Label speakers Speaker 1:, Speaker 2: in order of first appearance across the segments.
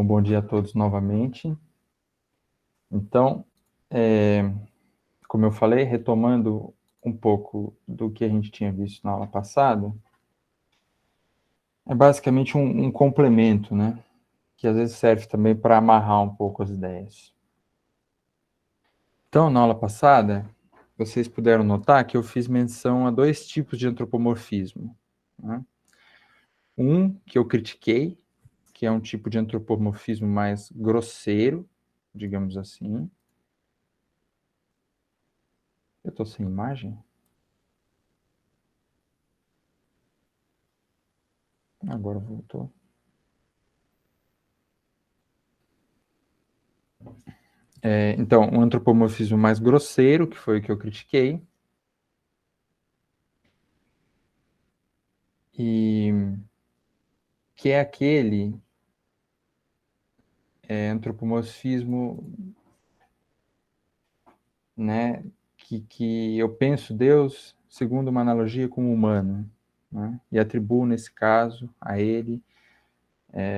Speaker 1: Bom dia a todos novamente. Então, como eu falei, retomando um pouco do que a gente tinha visto na aula passada, é basicamente um complemento, né? Que às vezes serve também para amarrar um pouco as ideias. Então, na aula passada, vocês puderam notar que eu fiz menção a dois tipos de antropomorfismo, né? Um que eu critiquei, que é um tipo de antropomorfismo mais grosseiro, digamos assim. Eu estou sem imagem? Agora voltou. Então, um antropomorfismo mais grosseiro, que foi o que eu critiquei. E que é aquele antropomorfismo, né, que eu penso Deus segundo uma analogia com o humano, né, e atribuo, nesse caso, a ele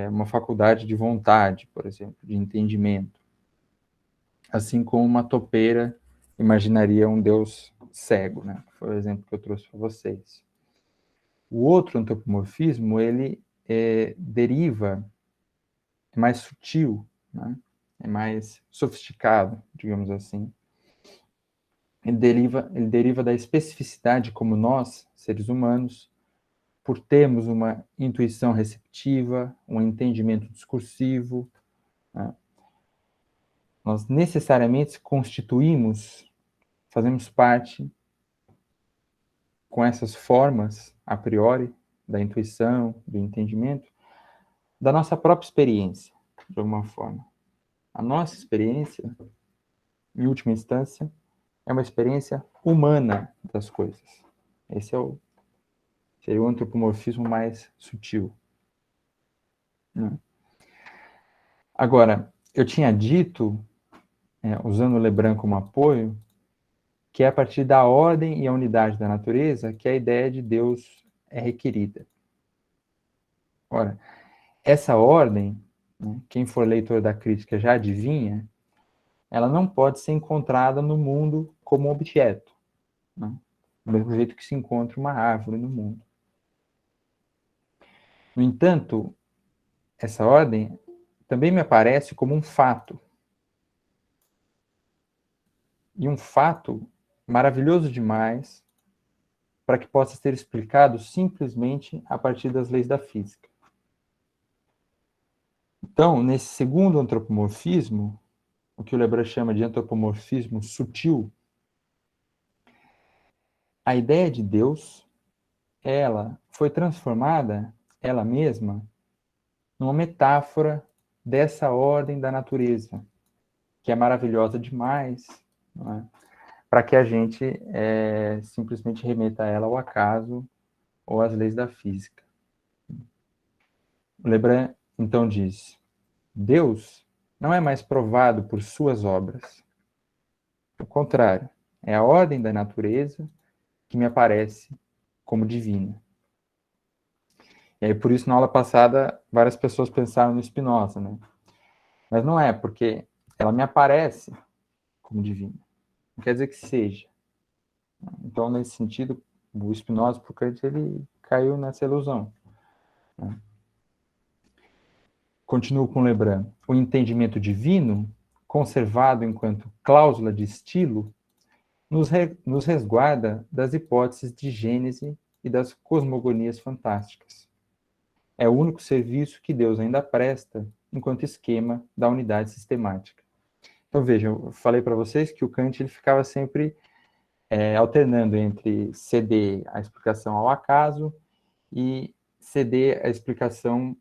Speaker 1: uma faculdade de vontade, por exemplo, de entendimento. Assim como uma topeira imaginaria um Deus cego, né, que foi o exemplo que eu trouxe para vocês. O outro antropomorfismo, ele deriva, é mais sutil, né? É mais sofisticado, digamos assim. Ele deriva da especificidade como nós, seres humanos, por termos uma intuição receptiva, um entendimento discursivo, né? Nós necessariamente constituímos, fazemos parte com essas formas, a priori, da intuição, do entendimento, da nossa própria experiência, de alguma forma. A nossa experiência, em última instância, é uma experiência humana das coisas. Esse seria o antropomorfismo mais sutil, né? Agora, eu tinha dito, usando o Lebrun como apoio, que é a partir da ordem e a unidade da natureza que a ideia de Deus é requerida. Ora, essa ordem, né, quem for leitor da crítica já adivinha, ela não pode ser encontrada no mundo como objeto, né? Do mesmo jeito que se encontra uma árvore no mundo. No entanto, essa ordem também me aparece como um fato. E um fato maravilhoso demais para que possa ser explicado simplesmente a partir das leis da física. Então, nesse segundo antropomorfismo, o que o Lebrun chama de antropomorfismo sutil, a ideia de Deus, ela foi transformada, ela mesma, numa metáfora dessa ordem da natureza, que é maravilhosa demais, não é? Para que a gente simplesmente remeta ela ao acaso ou às leis da física. O Lebrun, então, diz: Deus não é mais provado por suas obras. Ao contrário, é a ordem da natureza que me aparece como divina. E aí, por isso, na aula passada, várias pessoas pensaram no Spinoza, né? Mas não é, porque ela me aparece como divina. Não quer dizer que seja. Então, nesse sentido, o Spinoza, por Kant, ele caiu nessa ilusão, né? Continuo com Lebrun. O entendimento divino, conservado enquanto cláusula de estilo, nos resguarda das hipóteses de Gênese e das cosmogonias fantásticas. É o único serviço que Deus ainda presta enquanto esquema da unidade sistemática. Então, vejam, eu falei para vocês que o Kant ele ficava sempre alternando entre ceder a explicação ao acaso e ceder a explicação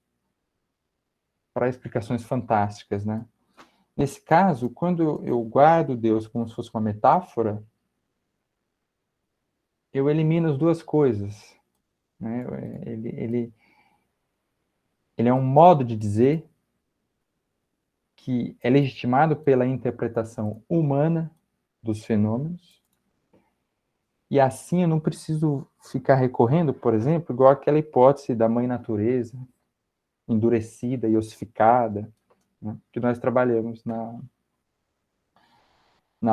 Speaker 1: para explicações fantásticas, né? Nesse caso, quando eu guardo Deus como se fosse uma metáfora, eu elimino as duas coisas, né? Ele é um modo de dizer que é legitimado pela interpretação humana dos fenômenos, e assim eu não preciso ficar recorrendo, por exemplo, igual aquela hipótese da mãe natureza, endurecida e ossificada, né, que nós trabalhamos na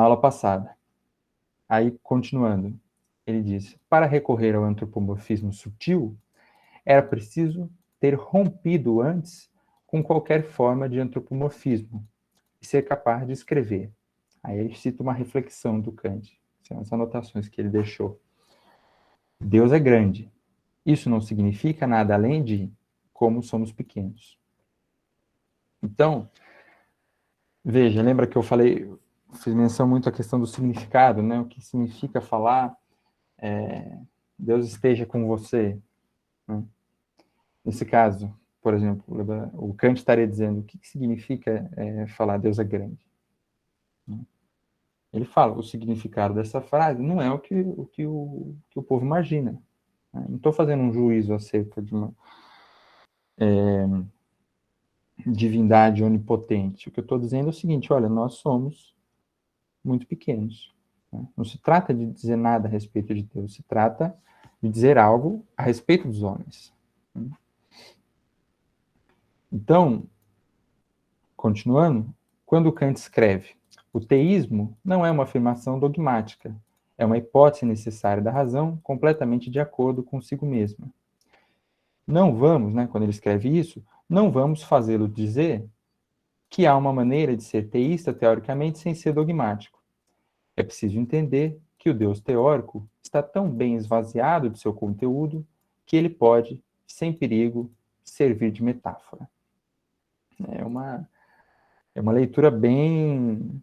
Speaker 1: aula passada. Aí, continuando, ele diz: para recorrer ao antropomorfismo sutil, era preciso ter rompido antes com qualquer forma de antropomorfismo e ser capaz de escrever. Aí ele cita uma reflexão do Kant, são as anotações que ele deixou. Deus é grande. Isso não significa nada além de como somos pequenos. Então, veja, lembra que eu falei, fiz menção muito à questão do significado, né? O que significa falar Deus esteja com você, né? Nesse caso, por exemplo, o Kant estaria dizendo o que significa falar Deus é grande. Ele fala, o significado dessa frase não é o que o povo imagina. Né? Não estou fazendo um juízo acerca de uma divindade onipotente. O que eu estou dizendo é o seguinte, olha, nós somos muito pequenos. Né? Não se trata de dizer nada a respeito de Deus, se trata de dizer algo a respeito dos homens. Né? Então, continuando, quando Kant escreve, o teísmo não é uma afirmação dogmática, é uma hipótese necessária da razão, completamente de acordo consigo mesma. Não vamos, né, quando ele escreve isso, não vamos fazê-lo dizer que há uma maneira de ser teísta, teoricamente, sem ser dogmático. É preciso entender que o Deus teórico está tão bem esvaziado de seu conteúdo que ele pode, sem perigo, servir de metáfora. É uma leitura bem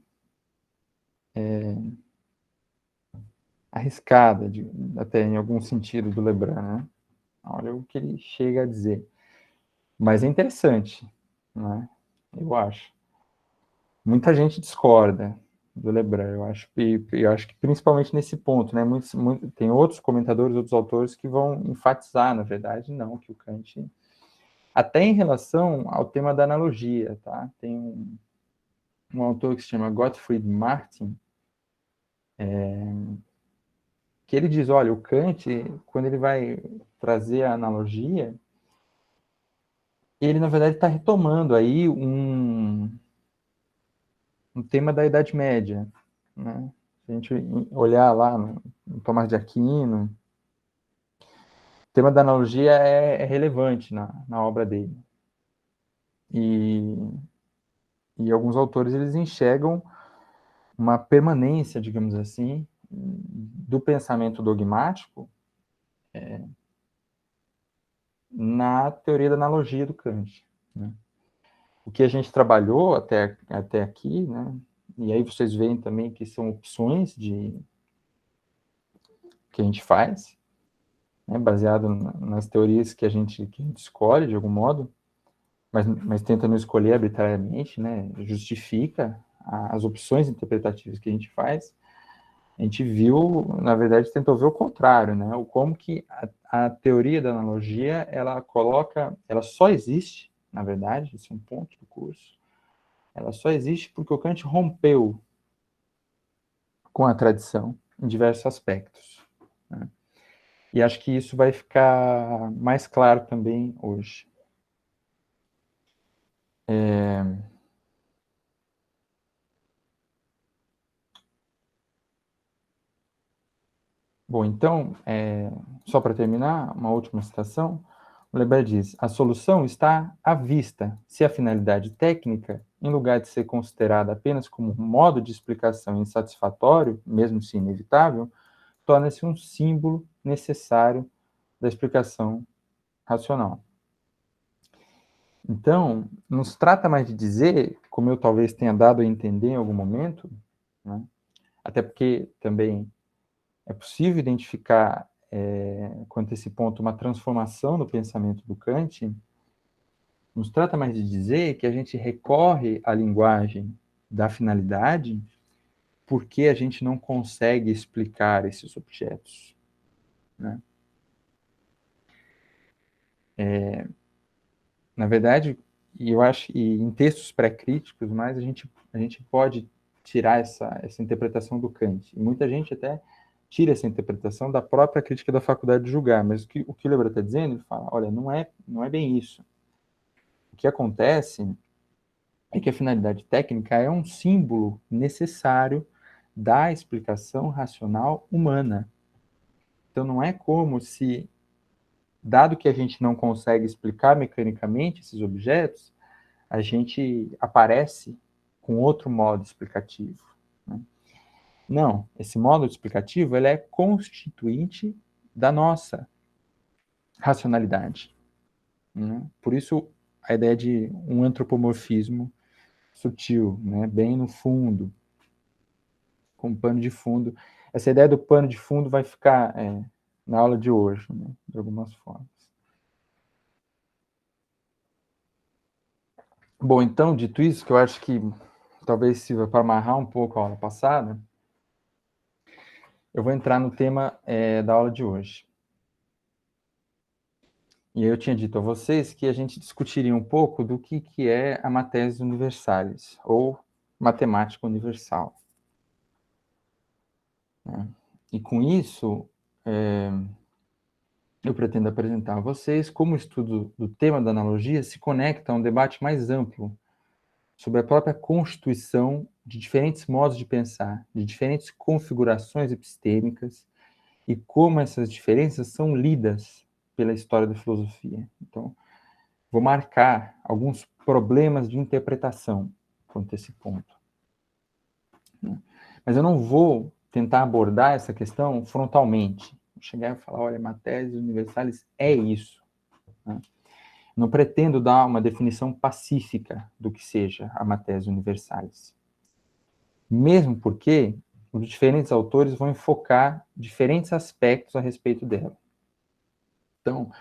Speaker 1: arriscada, até em algum sentido, do Lebrun, né? Olha o que ele chega a dizer. Mas é interessante, né? Eu acho. Muita gente discorda do Lebrun, eu acho que principalmente nesse ponto, né? Tem outros comentadores, outros autores que vão enfatizar, na verdade, não, que o Kant, até em relação ao tema da analogia, tá? Tem um autor que se chama Gottfried Martin, que ele diz, olha, o Kant, quando ele vai trazer a analogia, ele, na verdade, está retomando aí um tema da Idade Média, né? Se a gente olhar lá no Tomás de Aquino, o tema da analogia é relevante na obra dele. E alguns autores, eles enxergam uma permanência, digamos assim, do pensamento dogmático na teoria da analogia do Kant, né? O que a gente trabalhou até aqui, né? E aí vocês veem também que são opções que a gente faz, né? Baseado nas teorias que a gente escolhe, de algum modo, mas tenta não escolher arbitrariamente, né? Justifica as opções interpretativas que a gente faz. A gente viu, na verdade, tentou ver o contrário, né? O como que a teoria da analogia, ela só existe, na verdade, esse é um ponto do curso, ela só existe porque o Kant rompeu com a tradição em diversos aspectos, né? E acho que isso vai ficar mais claro também hoje. Bom, então, só para terminar, uma última citação. O Leber diz: a solução está à vista, se a finalidade técnica, em lugar de ser considerada apenas como um modo de explicação insatisfatório, mesmo se inevitável, torna-se um símbolo necessário da explicação racional. Então, não se trata mais de dizer, como eu talvez tenha dado a entender em algum momento, né? Até porque também é possível identificar, quanto a esse ponto, uma transformação no pensamento do Kant. Não se trata mais de dizer que a gente recorre à linguagem da finalidade porque a gente não consegue explicar esses objetos, né? Na verdade, e eu acho que em textos pré-críticos, mais a gente pode tirar essa interpretação do Kant. E muita gente até tira essa interpretação da própria crítica da faculdade de julgar, mas o que o Leber está dizendo, ele fala, olha, não é bem isso. O que acontece é que a finalidade técnica é um símbolo necessário da explicação racional humana. Então, não é como se, dado que a gente não consegue explicar mecanicamente esses objetos, a gente aparece com outro modo explicativo, né? Não, esse modo explicativo ele é constituinte da nossa racionalidade, né? Por isso, a ideia de um antropomorfismo sutil, né? Bem no fundo, com pano de fundo. Essa ideia do pano de fundo vai ficar na aula de hoje, né? De algumas formas. Bom, então, dito isso, que eu acho que talvez sirva para amarrar um pouco a aula passada, eu vou entrar no tema da aula de hoje. E aí eu tinha dito a vocês que a gente discutiria um pouco do que é a Mathesis Universalis, ou matemática universal, né? E com isso, eu pretendo apresentar a vocês como o estudo do tema da analogia se conecta a um debate mais amplo sobre a própria constituição de diferentes modos de pensar, de diferentes configurações epistêmicas e como essas diferenças são lidas pela história da filosofia. Então, vou marcar alguns problemas de interpretação quanto a esse ponto, né? Mas eu não vou tentar abordar essa questão frontalmente. Vou chegar e falar, olha, Mathesis Universalis é isso, né? Não pretendo dar uma definição pacífica do que seja a Mathesis Universalis. Mesmo porque os diferentes autores vão enfocar diferentes aspectos a respeito dela. Então,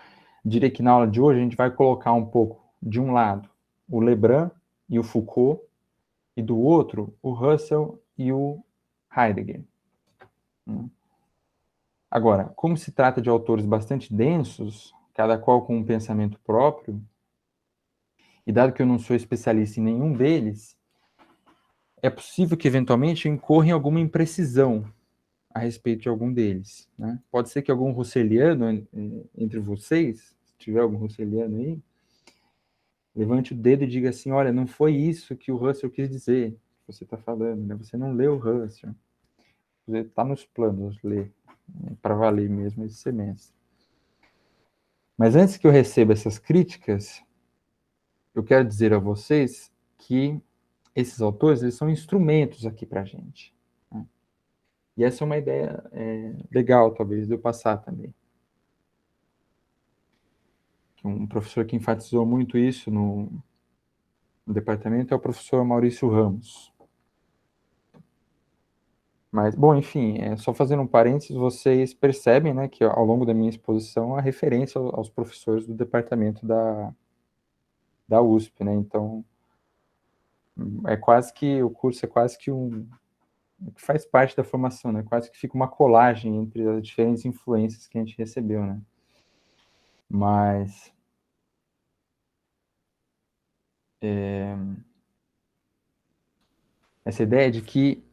Speaker 1: diria que na aula de hoje a gente vai colocar um pouco, de um lado, o Lebrun e o Foucault, e do outro, o Russell e o Heidegger. Agora, como se trata de autores bastante densos, cada qual com um pensamento próprio, e dado que eu não sou especialista em nenhum deles, é possível que eventualmente eu incorra em alguma imprecisão a respeito de algum deles, né? Pode ser que algum russeliano entre vocês, se tiver algum russeliano aí, levante o dedo e diga assim, olha, não foi isso que o Russell quis dizer, que você está falando, né? Você não leu o Russell. Você está nos planos ler, né, para valer mesmo esse semestre. Mas antes que eu receba essas críticas, eu quero dizer a vocês que esses autores eles são instrumentos aqui para a gente, né? E essa é uma ideia legal, talvez, de eu passar também. Um professor que enfatizou muito isso no departamento é o professor Maurício Ramos. Mas, bom, enfim, só fazendo um parênteses, vocês percebem, né, que ao longo da minha exposição, a referência aos professores do departamento da USP, né? Então, o curso é quase que que faz parte da formação, né? Quase que fica uma colagem entre as diferentes influências que a gente recebeu, né? Mas essa ideia de que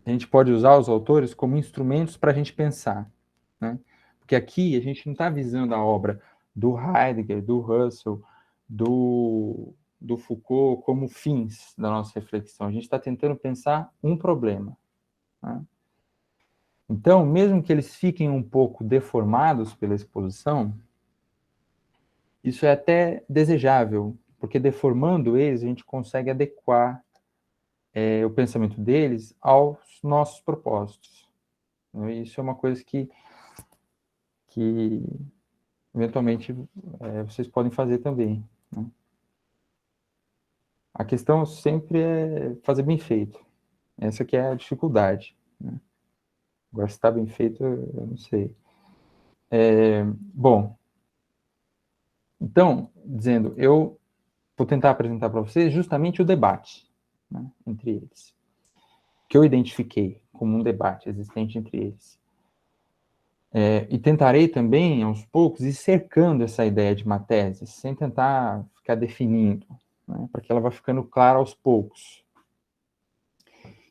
Speaker 1: a gente pode usar os autores como instrumentos para a gente pensar, né? Porque aqui a gente não está visando a obra do Heidegger, do Russell, do Foucault como fins da nossa reflexão. A gente está tentando pensar um problema, né? Então, mesmo que eles fiquem um pouco deformados pela exposição, isso é até desejável, porque deformando eles, a gente consegue adequar o pensamento deles aos nossos propósitos. Isso é uma coisa que eventualmente vocês podem fazer também, né? A questão sempre é fazer bem feito. Essa que é a dificuldade, né? Agora, se está bem feito, eu não sei. Bom, então, dizendo, eu vou tentar apresentar para vocês justamente o debate, né, entre eles, que eu identifiquei como um debate existente entre eles. E tentarei também, aos poucos, ir cercando essa ideia de matese, sem tentar ficar definindo, né, para que ela vá ficando clara aos poucos.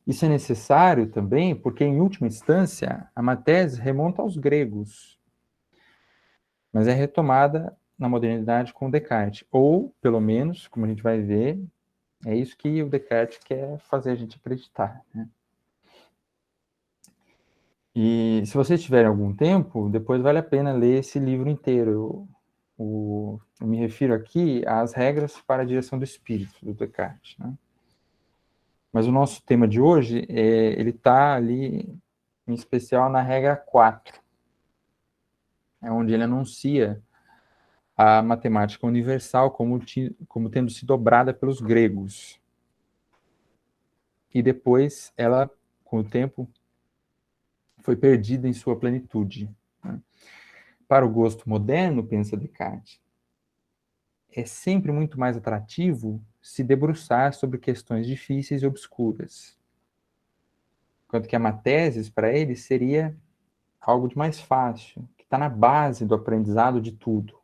Speaker 1: Isso é necessário também porque, em última instância, a matese remonta aos gregos, mas é retomada na modernidade com Descartes, ou, pelo menos, como a gente vai ver, É isso que o Descartes quer fazer a gente acreditar, né? E se vocês tiverem algum tempo, depois vale a pena ler esse livro inteiro. Eu me refiro aqui às regras para a direção do espírito, do Descartes, né? Mas o nosso tema de hoje, ele está ali, em especial, na regra 4, é onde ele anuncia a matemática universal como tendo sido dobrada pelos gregos. E depois ela, com o tempo, foi perdida em sua plenitude, né? Para o gosto moderno, pensa Descartes, é sempre muito mais atrativo se debruçar sobre questões difíceis e obscuras. Enquanto que a matesis, para ele, seria algo de mais fácil, que está na base do aprendizado de tudo.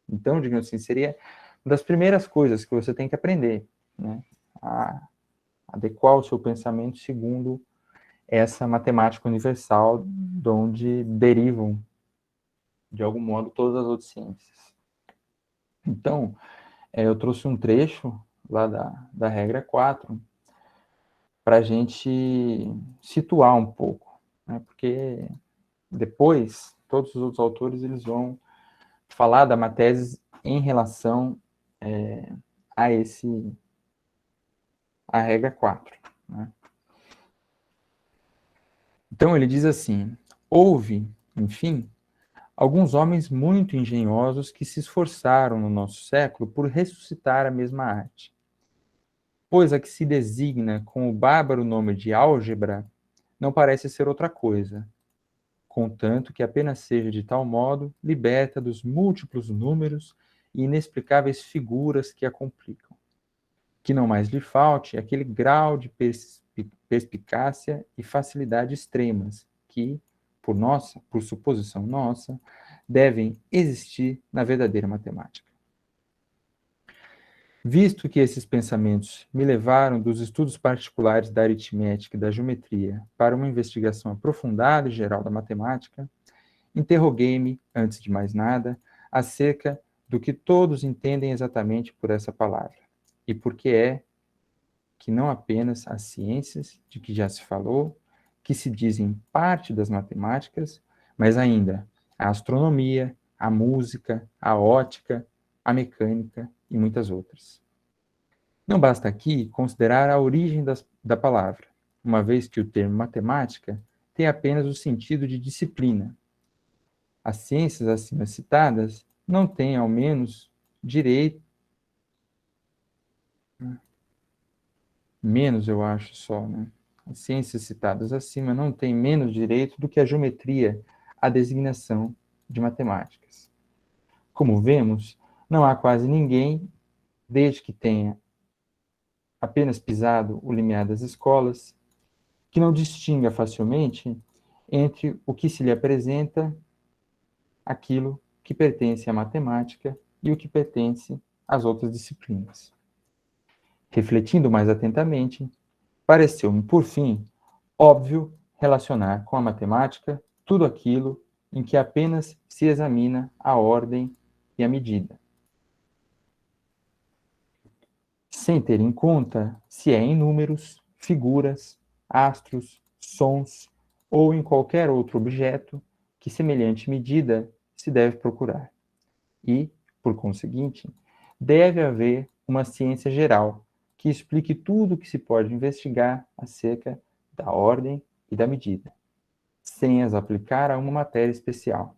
Speaker 1: Então, digamos assim, seria uma das primeiras coisas que você tem que aprender, né? A adequar o seu pensamento segundo essa matemática universal, de onde derivam, de algum modo, todas as outras ciências. Então, eu trouxe um trecho lá da regra 4 para a gente situar um pouco, né? Porque depois, todos os outros autores eles vão falar da matese em relação a a regra 4, né? Então ele diz assim: houve, enfim, alguns homens muito engenhosos que se esforçaram no nosso século por ressuscitar a mesma arte, pois a que se designa com o bárbaro nome de álgebra não parece ser outra coisa, contanto que apenas seja de tal modo liberta dos múltiplos números e inexplicáveis figuras que a complicam, que não mais lhe falte aquele grau de perspicácia e facilidade extremas que, por suposição nossa, devem existir na verdadeira matemática. Visto que esses pensamentos me levaram dos estudos particulares da aritmética e da geometria para uma investigação aprofundada e geral da matemática, interroguei-me, antes de mais nada, acerca do que todos entendem exatamente por essa palavra, e por que é que não apenas as ciências, de que já se falou, que se dizem parte das matemáticas, mas ainda a astronomia, a música, a ótica, a mecânica e muitas outras. Não basta aqui considerar a origem da palavra, uma vez que o termo matemática tem apenas o sentido de disciplina. As ciências acima citadas não têm, ao menos, direito, menos eu acho só, né? As ciências citadas acima não têm menos direito do que a geometria à designação de matemáticas. Como vemos, não há quase ninguém, desde que tenha apenas pisado o limiar das escolas, que não distinga facilmente entre o que se lhe apresenta, aquilo que pertence à matemática e o que pertence às outras disciplinas. Refletindo mais atentamente, pareceu-me, por fim, óbvio relacionar com a matemática tudo aquilo em que apenas se examina a ordem e a medida, sem ter em conta se é em números, figuras, astros, sons ou em qualquer outro objeto que semelhante medida se deve procurar. E, por conseguinte, deve haver uma ciência geral que explique tudo o que se pode investigar acerca da ordem e da medida, sem as aplicar a uma matéria especial.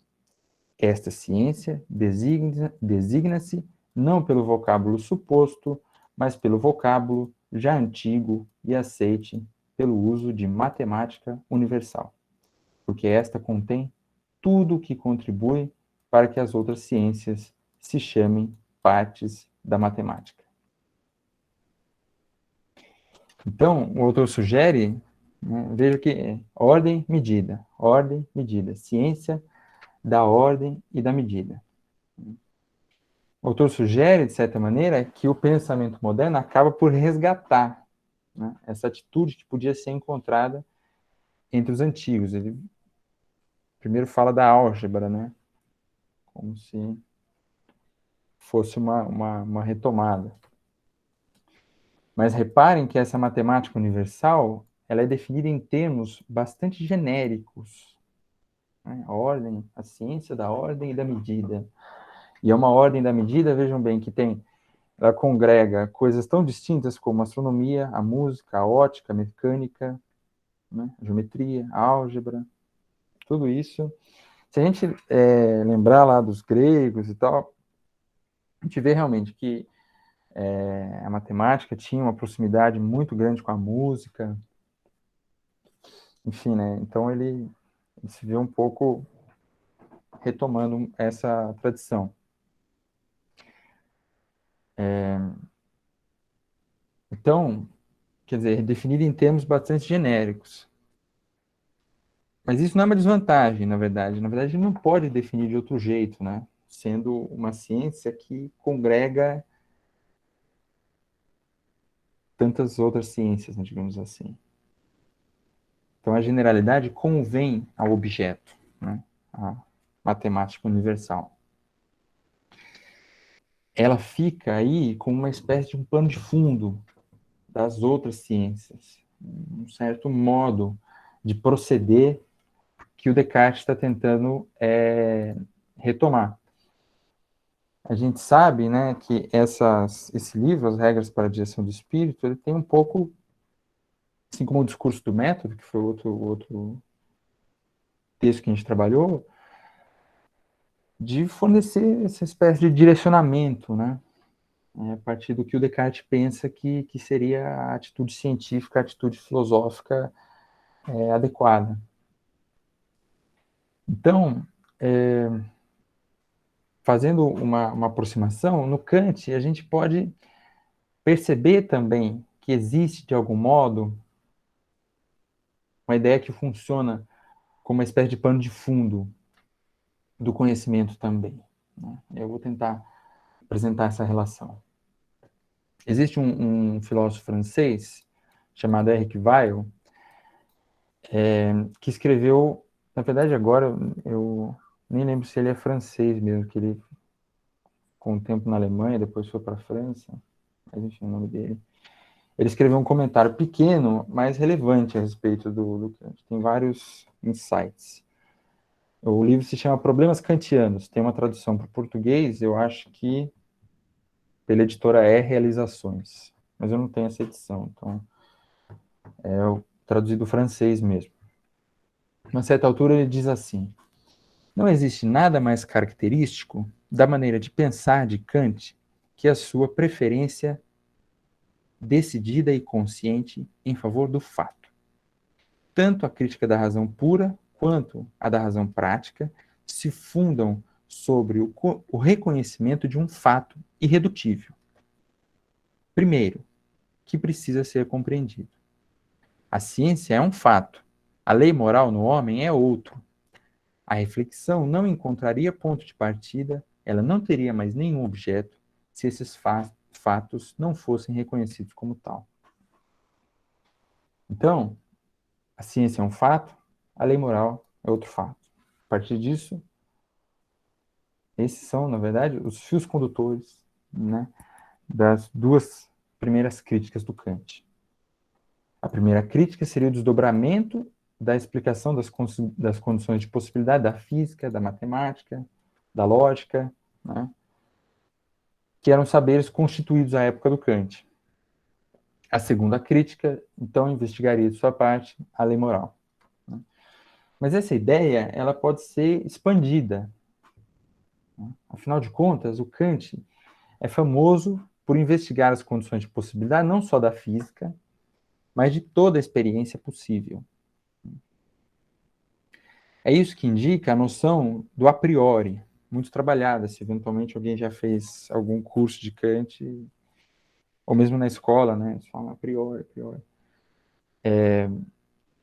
Speaker 1: Esta ciência designa-se não pelo vocábulo suposto, mas pelo vocábulo já antigo e aceite pelo uso de matemática universal, porque esta contém tudo o que contribui para que as outras ciências se chamem partes da matemática. Então, o autor sugere, né, veja que é ordem, medida, ciência da ordem e da medida. O autor sugere, de certa maneira, que o pensamento moderno acaba por resgatar, né, essa atitude que podia ser encontrada entre os antigos. Ele primeiro fala da álgebra, né, como se fosse uma retomada. Mas reparem que essa matemática universal, ela é definida em termos bastante genéricos, né? A ordem, a ciência da ordem e da medida. E é uma ordem da medida, vejam bem, que ela congrega coisas tão distintas como a astronomia, a música, a ótica, a mecânica, né? A geometria, a álgebra, tudo isso. Se a gente lembrar lá dos gregos e tal, a gente vê realmente que a matemática tinha uma proximidade muito grande com a música, enfim, né? Então ele se vê um pouco retomando essa tradição. Então, quer dizer, definido em termos bastante genéricos. Mas isso não é uma desvantagem, na verdade. Na verdade, ele não pode definir de outro jeito, né? Sendo uma ciência que congrega tantas outras ciências, né, digamos assim. Então, a generalidade convém ao objeto, né? A matemática universal. Ela fica aí como uma espécie de um pano de fundo das outras ciências, um certo modo de proceder que o Descartes está tentando retomar. A gente sabe, né, que esse livro, As Regras para a Direção do Espírito, ele tem um pouco, assim como o Discurso do Método, que foi outro texto que a gente trabalhou, de fornecer essa espécie de direcionamento, né, a partir do que o Descartes pensa que seria a atitude científica, a atitude filosófica adequada. Então, fazendo uma aproximação, no Kant a gente pode perceber também que existe, de algum modo, uma ideia que funciona como uma espécie de pano de fundo do conhecimento também, né? Eu vou tentar apresentar essa relação. Existe um filósofo francês chamado Eric Weil, que escreveu, na verdade agora eu nem lembro se ele é francês mesmo, que ele com um tempo na Alemanha, depois foi para a França, mas enfim, o nome dele. Ele escreveu um comentário pequeno, mas relevante a respeito do Kant. Tem vários insights. O livro se chama Problemas Kantianos. Tem uma tradução para o português, eu acho que pela editora Realizações. Mas eu não tenho essa edição, então é o traduzido do francês mesmo. A certa altura ele diz assim: não existe nada mais característico da maneira de pensar de Kant que a sua preferência decidida e consciente em favor do fato. Tanto a crítica da razão pura quanto a da razão prática se fundam sobre o reconhecimento de um fato irredutível. Primeiro, que precisa ser compreendido. A ciência é um fato, a lei moral no homem é outro. A reflexão não encontraria ponto de partida, ela não teria mais nenhum objeto se esses fatos não fossem reconhecidos como tal. Então, a ciência é um fato, a lei moral é outro fato. A partir disso, esses são, na verdade, os fios condutores, né, das duas primeiras críticas do Kant. A primeira crítica seria o desdobramento da explicação das condições de possibilidade da física, da matemática, da lógica, né, que eram saberes constituídos à época do Kant. A segunda crítica, então, investigaria de sua parte a lei moral. Né. Mas essa ideia ela pode ser expandida. Né. Afinal de contas, o Kant é famoso por investigar as condições de possibilidade não só da física, mas de toda a experiência possível. É isso que indica a noção do a priori, muito trabalhada, se eventualmente alguém já fez algum curso de Kant, ou mesmo na escola, né, eles falam a priori, a priori.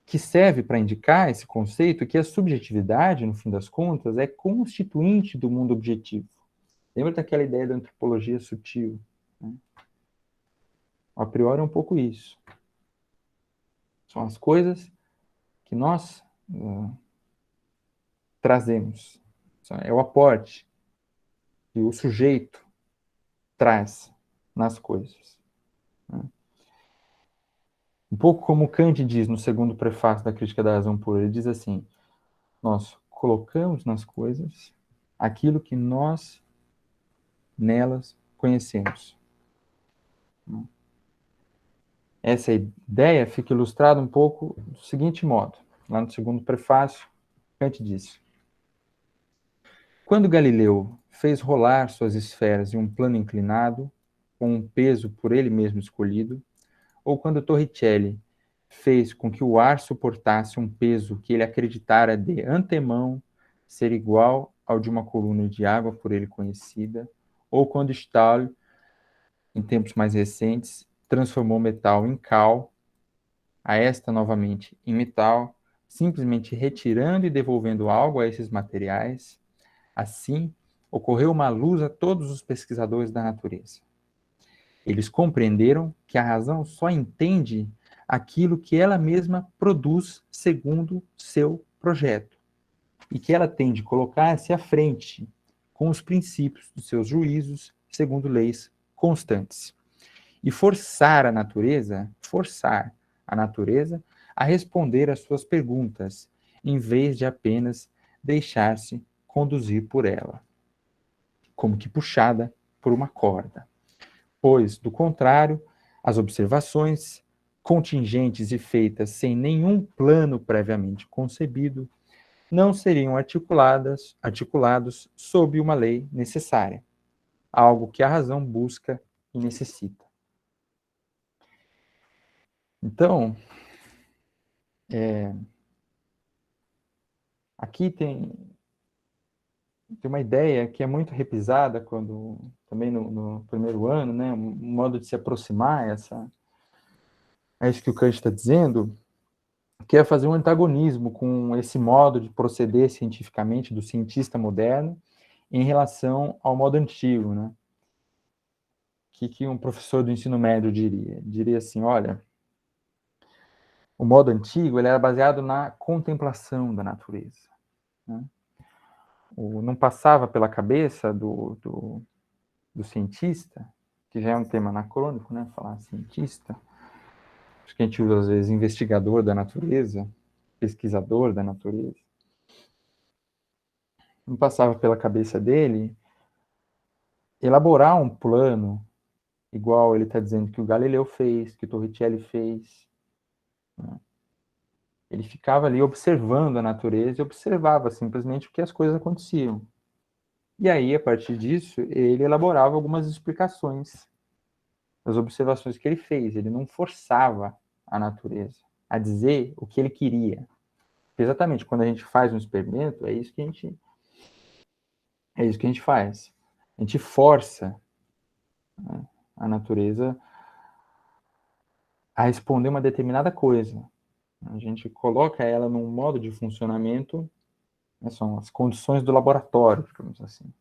Speaker 1: Que serve para indicar esse conceito que a subjetividade, no fim das contas, é constituinte do mundo objetivo. Lembra daquela ideia da antropologia sutil? Né? A priori é um pouco isso. São as coisas que nós trazemos. É o aporte que o sujeito traz nas coisas. Né? Um pouco como Kant diz no segundo prefácio da Crítica da Razão Pura, ele diz assim: nós colocamos nas coisas aquilo que nós nelas conhecemos. Essa ideia fica ilustrada um pouco do seguinte modo. Lá no segundo prefácio, Kant diz: quando Galileu fez rolar suas esferas em um plano inclinado, com um peso por ele mesmo escolhido, ou quando Torricelli fez com que o ar suportasse um peso que ele acreditara de antemão ser igual ao de uma coluna de água por ele conhecida, ou quando Stahl, em tempos mais recentes, transformou metal em cal, a esta novamente em metal, simplesmente retirando e devolvendo algo a esses materiais. Assim, ocorreu uma luz a todos os pesquisadores da natureza. Eles compreenderam que a razão só entende aquilo que ela mesma produz segundo seu projeto, e que ela tem de colocar-se à frente com os princípios dos seus juízos segundo leis constantes. E forçar a natureza a responder às suas perguntas, em vez de apenas deixar-se conduzir por ela, como que puxada por uma corda. Pois, do contrário, as observações, contingentes e feitas sem nenhum plano previamente concebido, não seriam articulados sob uma lei necessária, algo que a razão busca e necessita. Então, aqui tem uma ideia que é muito repisada quando também no primeiro ano, né, um modo de se aproximar a isso que o Kant está dizendo, que é fazer um antagonismo com esse modo de proceder cientificamente do cientista moderno em relação ao modo antigo, né? Que um professor do ensino médio diria? Diria assim, olha, o modo antigo ele era baseado na contemplação da natureza, né? Não passava pela cabeça do cientista, que já é um tema anacrônico, né? Falar cientista, acho que a gente usa às vezes investigador da natureza, pesquisador da natureza. Não passava pela cabeça dele elaborar um plano igual ele está dizendo que o Galileu fez, que o Torricelli fez, né? Ele ficava ali observando a natureza e observava simplesmente o que as coisas aconteciam. E aí, a partir disso, ele elaborava algumas explicações das observações que ele fez. Ele não forçava a natureza a dizer o que ele queria. Porque exatamente quando a gente faz um experimento, é isso que a gente faz. A gente força, né, a natureza a responder uma determinada coisa. A gente coloca ela num modo de funcionamento, né, são as condições do laboratório, digamos assim.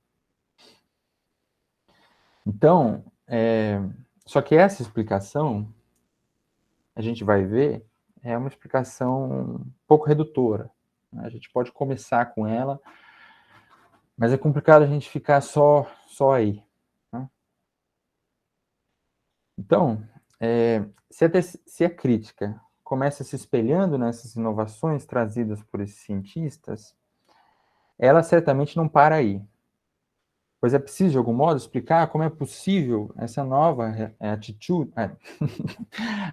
Speaker 1: Então, só que essa explicação, a gente vai ver, é uma explicação um pouco redutora, né? A gente pode começar com ela, mas é complicado a gente ficar só aí, né? Então, se a crítica começa se espelhando nessas inovações trazidas por esses cientistas, ela certamente não para aí, pois é preciso, de algum modo, explicar como é possível essa nova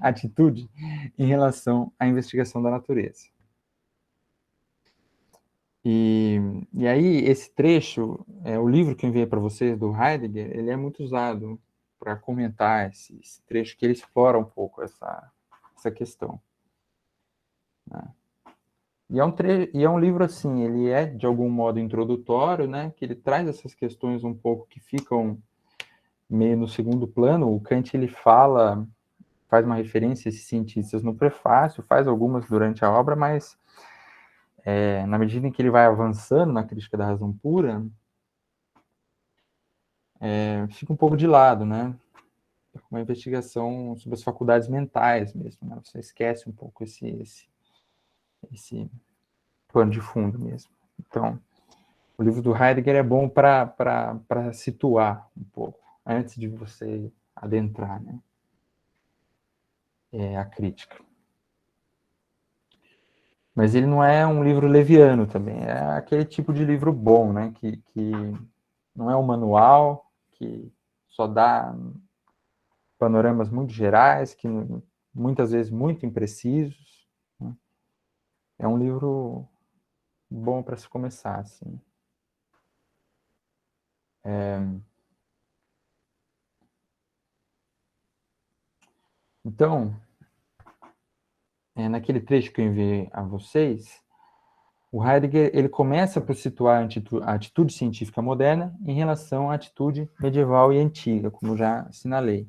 Speaker 1: atitude em relação à investigação da natureza. E aí, esse trecho, o livro que eu enviei para vocês, do Heidegger, ele é muito usado para comentar esse trecho, que ele explora um pouco essa questão, né? E é um livro, assim, ele é, de algum modo, introdutório, né? Que ele traz essas questões um pouco que ficam meio no segundo plano. O Kant, ele faz uma referência a esses cientistas no prefácio, faz algumas durante a obra, mas na medida em que ele vai avançando na crítica da razão pura, fica um pouco de lado, né? Uma investigação sobre as faculdades mentais mesmo, né? Você esquece um pouco esse pano de fundo mesmo. Então, o livro do Heidegger é bom para situar um pouco, antes de você adentrar, né, a crítica. Mas ele não é um livro leviano também, é aquele tipo de livro bom, né? Que não é um manual, que só dá panoramas muito gerais, que muitas vezes muito imprecisos, né? É um livro bom para se começar, assim. Então, naquele trecho que eu enviei a vocês, o Heidegger ele começa por situar a atitude científica moderna em relação à atitude medieval e antiga, como já assinalei.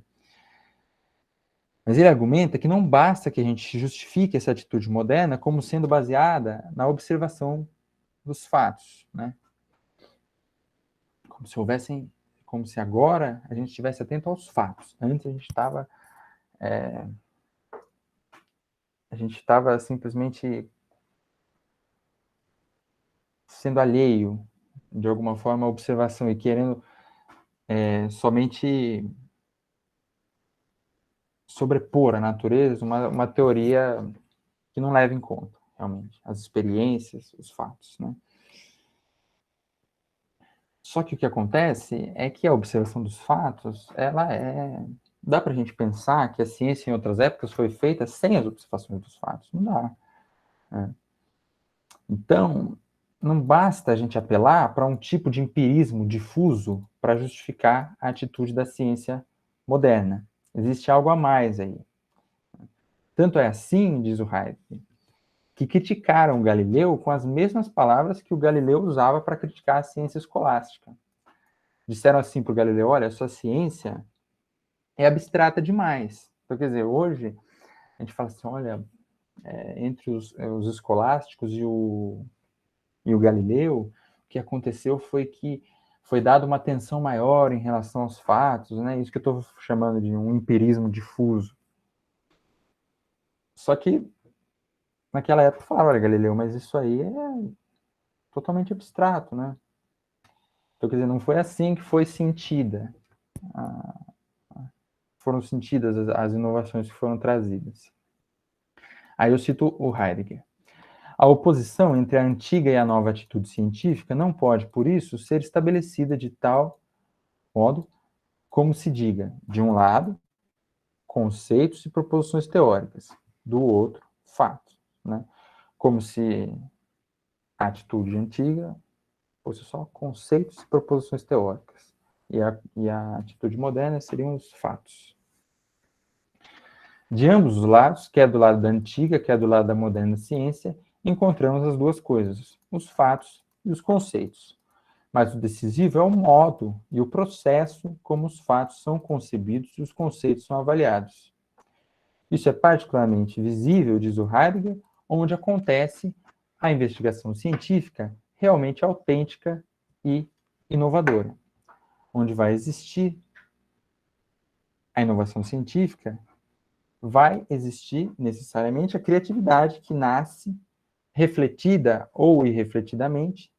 Speaker 1: Mas ele argumenta que não basta que a gente justifique essa atitude moderna como sendo baseada na observação dos fatos, né? Como se agora a gente estivesse atento aos fatos. Antes a gente estava simplesmente sendo alheio, de alguma forma, à observação e querendo somente sobrepor à natureza uma teoria que não leva em conta, realmente, as experiências, os fatos, né? Só que o que acontece é que a observação dos fatos, ela é... Dá para a gente pensar que a ciência em outras épocas foi feita sem as observações dos fatos? Não dá, né? Então, não basta a gente apelar para um tipo de empirismo difuso para justificar a atitude da ciência moderna. Existe algo a mais aí. Tanto é assim, diz o Heidegger, que criticaram Galileu com as mesmas palavras que o Galileu usava para criticar a ciência escolástica. Disseram assim para o Galileu: olha, a sua ciência é abstrata demais. Então, quer dizer, hoje a gente fala assim: olha, entre os escolásticos e o Galileu, o que aconteceu foi que foi dada uma atenção maior em relação aos fatos, né? Isso que eu estou chamando de um empirismo difuso. Só que naquela época falava, olha, Galileu, mas isso aí é totalmente abstrato, né? Então, quer dizer, não foi assim que foi sentida, foram sentidas as inovações que foram trazidas. Aí eu cito o Heidegger. A oposição entre a antiga e a nova atitude científica não pode, por isso, ser estabelecida de tal modo como se diga, de um lado, conceitos e proposições teóricas, do outro, fatos, né? Como se a atitude antiga fosse só conceitos e proposições teóricas, e a atitude moderna seriam os fatos. De ambos os lados, quer do lado da antiga, quer do lado da moderna ciência, encontramos as duas coisas, os fatos e os conceitos. Mas o decisivo é o modo e o processo como os fatos são concebidos e os conceitos são avaliados. Isso é particularmente visível, diz o Heidegger, onde acontece a investigação científica realmente autêntica e inovadora. Onde vai existir a inovação científica, vai existir necessariamente a criatividade que nasce, refletida ou irrefletidamente,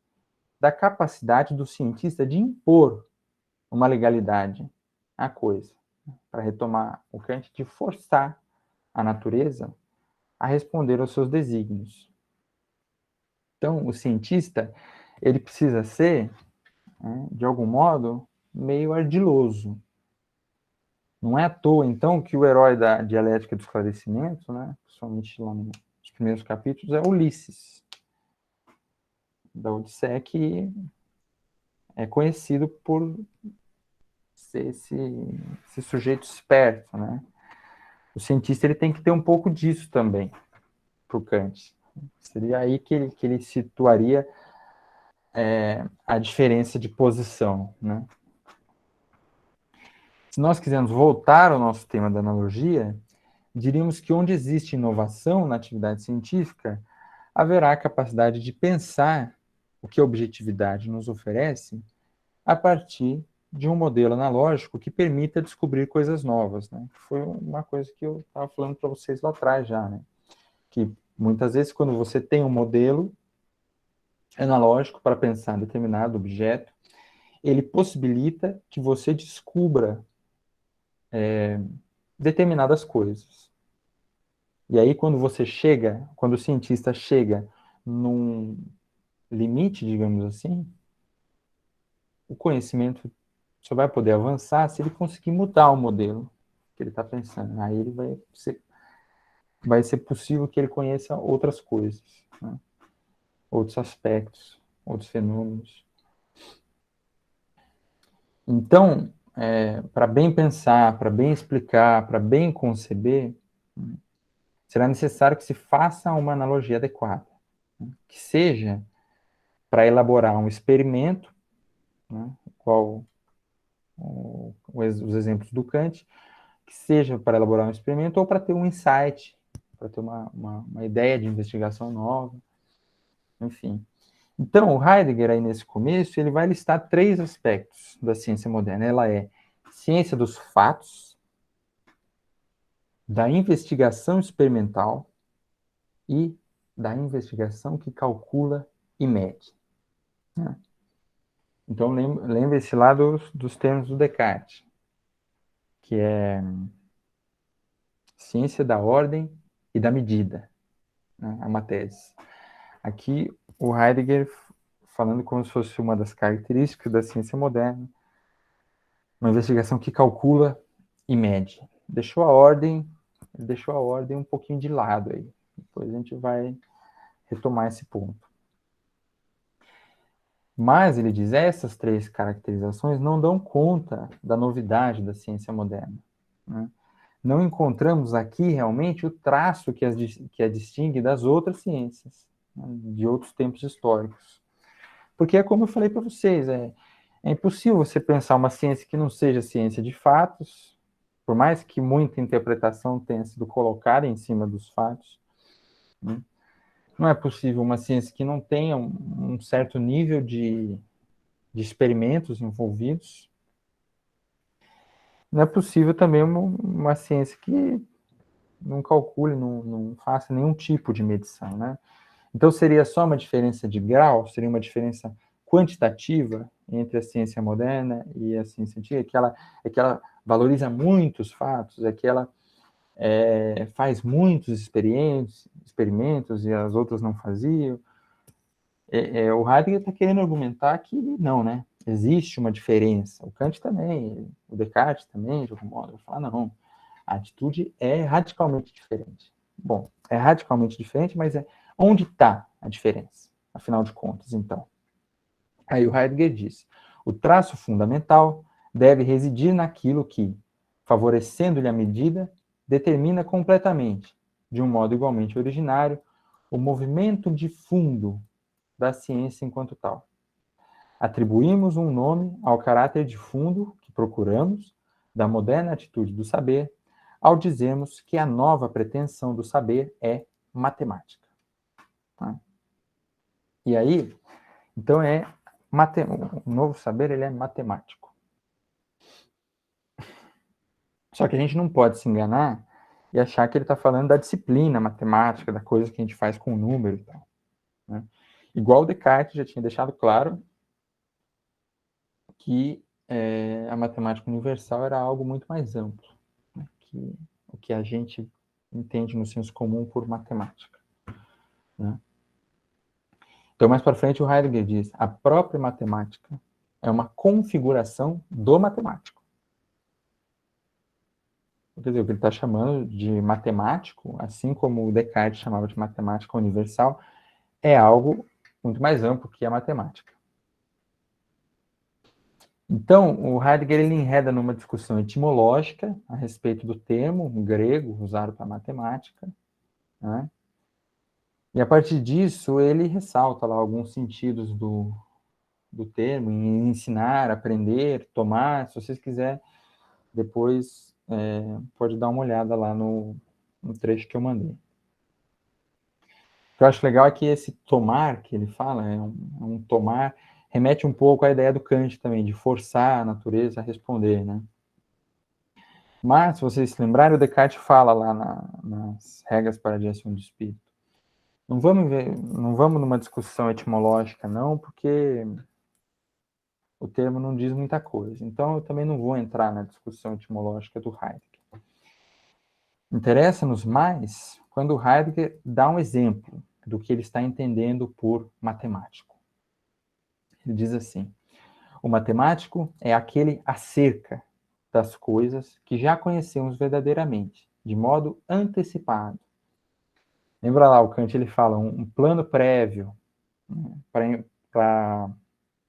Speaker 1: da capacidade do cientista de impor uma legalidade à coisa. Para retomar o Kant, de forçar a natureza a responder aos seus desígnios. Então, o cientista, ele precisa ser, né, de algum modo, meio ardiloso. Não é à toa, então, que o herói da dialética do esclarecimento, né, principalmente lá nos primeiros capítulos, é Ulisses, da Odisseia, que é conhecido por ser esse sujeito esperto, né? O cientista ele tem que ter um pouco disso também, para o Kant. Seria aí que ele situaria a diferença de posição, né? Se nós quisermos voltar ao nosso tema da analogia, diríamos que onde existe inovação na atividade científica, haverá a capacidade de pensar o que a objetividade nos oferece a partir de um modelo analógico que permita descobrir coisas novas, né? Foi uma coisa que eu estava falando para vocês lá atrás já, né? Que muitas vezes quando você tem um modelo analógico para pensar em determinado objeto, ele possibilita que você descubra determinadas coisas. E aí, quando o cientista chega num limite, digamos assim, o conhecimento só vai poder avançar se ele conseguir mudar o modelo que ele está pensando. Aí ele vai ser possível que ele conheça outras coisas, né? Outros aspectos, outros fenômenos. Então, para bem pensar, para bem explicar, para bem conceber, será necessário que se faça uma analogia adequada, né? Que seja para elaborar um experimento, né? Qual os exemplos do Kant, que seja para elaborar um experimento ou para ter um insight, para ter uma ideia de investigação nova, enfim. Então, o Heidegger, aí nesse começo, ele vai listar 3 aspectos da ciência moderna. Ela é ciência dos fatos, da investigação experimental e da investigação que calcula e mede, né? Então, lembre-se lá dos termos do Descartes, que é ciência da ordem e da medida, né? É uma tese. Aqui, o Heidegger falando como se fosse uma das características da ciência moderna, uma investigação que calcula e mede. Deixou a ordem um pouquinho de lado aí. Depois a gente vai retomar esse ponto. Mas ele diz, essas 3 caracterizações não dão conta da novidade da ciência moderna, né? Não encontramos aqui realmente o traço que a distingue das outras ciências, né, de outros tempos históricos. Porque é como eu falei para vocês, é impossível você pensar uma ciência que não seja ciência de fatos, por mais que muita interpretação tenha sido colocada em cima dos fatos, né? Não é possível uma ciência que não tenha um certo nível de experimentos envolvidos. Não é possível também uma ciência que não calcule, não faça nenhum tipo de medição, né? Então, seria só uma diferença de grau, seria uma diferença quantitativa entre a ciência moderna e a ciência antiga, que ela valoriza muitos fatos, é que ela faz muitos experimentos e as outras não faziam. O Heidegger está querendo argumentar que não, né? Existe uma diferença. O Kant também, o Descartes também, de algum modo, vai falar, não, a atitude é radicalmente diferente. Bom, é radicalmente diferente, mas onde está a diferença, afinal de contas, então? Aí o Heidegger diz, o traço fundamental deve residir naquilo que, favorecendo-lhe a medida, determina completamente, de um modo igualmente originário, o movimento de fundo da ciência enquanto tal. Atribuímos um nome ao caráter de fundo que procuramos, da moderna atitude do saber, ao dizermos que a nova pretensão do saber é matemática. Tá? E aí, então o novo saber ele é matemático. Só que a gente não pode se enganar e achar que ele está falando da disciplina matemática, da coisa que a gente faz com o número e tal, né? Igual o Descartes já tinha deixado claro que a matemática universal era algo muito mais amplo, né, que o que a gente entende no senso comum por matemática, né? Então, mais para frente, o Heidegger diz, a própria matemática é uma configuração do matemático. Quer dizer, o que ele está chamando de matemático, assim como o Descartes chamava de matemática universal, é algo muito mais amplo que a matemática. Então, o Heidegger ele enreda numa discussão etimológica a respeito do termo grego usado para matemática, né? E a partir disso, ele ressalta lá alguns sentidos do termo, em ensinar, aprender, tomar. Se vocês quiserem, depois pode dar uma olhada lá no trecho que eu mandei. O que eu acho legal é que esse tomar que ele fala, é um tomar, remete um pouco à ideia do Kant também, de forçar a natureza a responder, né? Mas, se vocês se lembrarem, o Descartes fala lá nas regras para a direção do espírito. Não vamos numa discussão etimológica, não, porque o termo não diz muita coisa. Então, eu também não vou entrar na discussão etimológica do Heidegger. Interessa-nos mais quando Heidegger dá um exemplo do que ele está entendendo por matemático. Ele diz assim: o matemático é aquele acerca das coisas que já conhecemos verdadeiramente, de modo antecipado. Lembra lá, o Kant ele fala um plano prévio, né, para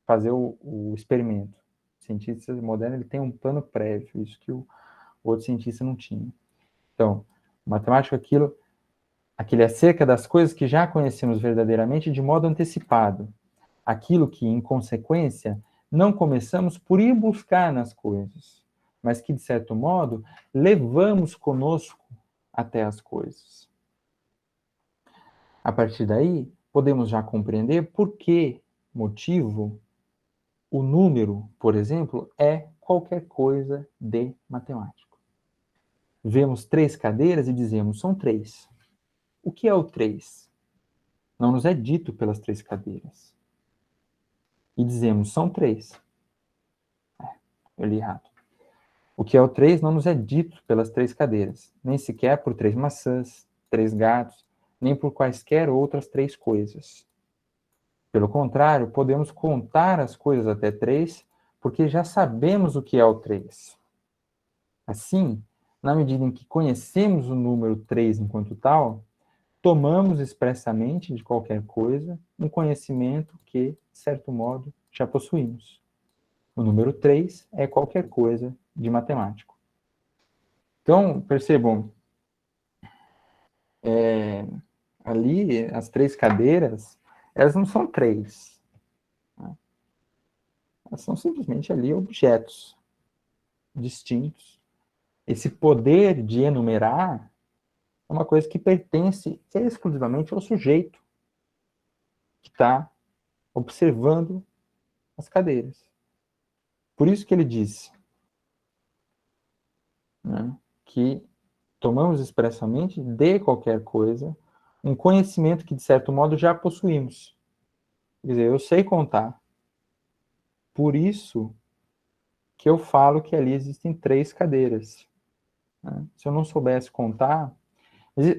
Speaker 1: fazer o experimento. O cientista moderno ele tem um plano prévio, isso que o outro cientista não tinha. Então, o matemático é aquele acerca das coisas que já conhecemos verdadeiramente de modo antecipado. Aquilo que, em consequência, não começamos por ir buscar nas coisas, mas que, de certo modo, levamos conosco até as coisas. A partir daí, podemos já compreender por que motivo o número, por exemplo, é qualquer coisa de matemático. Vemos 3 cadeiras e dizemos, são 3. O que é o 3? Não nos é dito pelas 3 cadeiras. E dizemos, são 3. Eu li errado. O que é o 3 não nos é dito pelas 3 cadeiras, nem sequer por 3 maçãs, 3 gatos, nem por quaisquer outras 3 coisas. Pelo contrário, podemos contar as coisas até 3, porque já sabemos o que é o 3. Assim, na medida em que conhecemos o número 3 enquanto tal, tomamos expressamente de qualquer coisa um conhecimento que, de certo modo, já possuímos. O número 3 é qualquer coisa de matemático. Então, percebam, ali, as 3 cadeiras, elas não são 3. Né? Elas são simplesmente ali objetos distintos. Esse poder de enumerar é uma coisa que pertence exclusivamente ao sujeito que está observando as cadeiras. Por isso que ele disse, né, que tomamos expressamente de qualquer coisa um conhecimento que, de certo modo, já possuímos. Quer dizer, eu sei contar. Por isso que eu falo que ali existem 3 cadeiras. Né? Se eu não soubesse contar...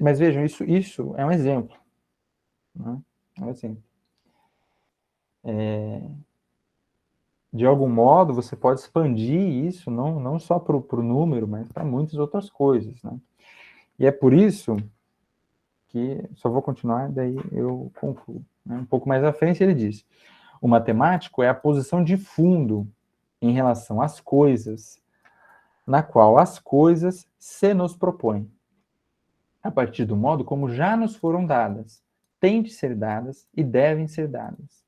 Speaker 1: Mas vejam, isso é um exemplo. Né? É um exemplo. De algum modo, você pode expandir isso, não só para o número, mas para muitas outras coisas. Né? E é por isso que, só vou continuar, daí eu concluo. Né? Um pouco mais à frente ele diz, o matemático é a posição de fundo em relação às coisas, na qual as coisas se nos propõem, a partir do modo como já nos foram dadas, têm de ser dadas e devem ser dadas.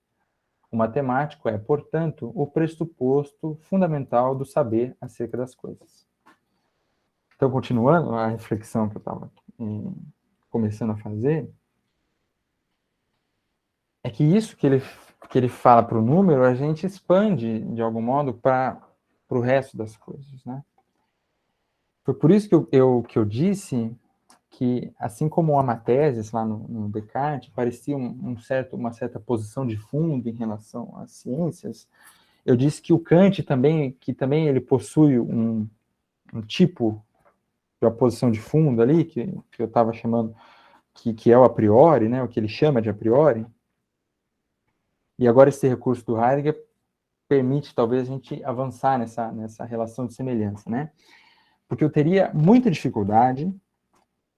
Speaker 1: O matemático é, portanto, o pressuposto fundamental do saber acerca das coisas. Então, continuando a reflexão que eu estava começando a fazer, é que isso que ele fala para o número, a gente expande, de algum modo, para o resto das coisas, né? Foi por isso que eu disse que, assim como o Amateses, lá no Descartes, parecia uma certa posição de fundo em relação às ciências, eu disse que o Kant também ele possui um tipo de posição de fundo ali, que eu estava chamando, que é o a priori, né, o que ele chama de a priori, e agora esse recurso do Heidegger permite, talvez, a gente avançar nessa relação de semelhança, né? Porque eu teria muita dificuldade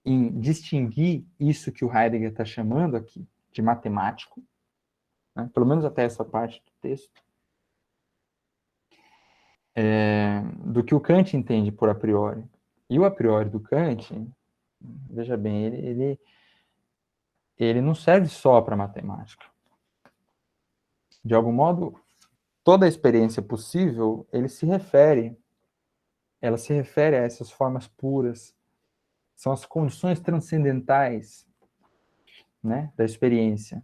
Speaker 1: em distinguir isso que o Heidegger está chamando aqui de matemático, né? Pelo menos até essa parte do texto, do que o Kant entende por a priori. E o a priori do Kant, veja bem, ele não serve só para matemática. De algum modo, toda a experiência possível, ela se refere a essas formas puras, são as condições transcendentais, né, da experiência.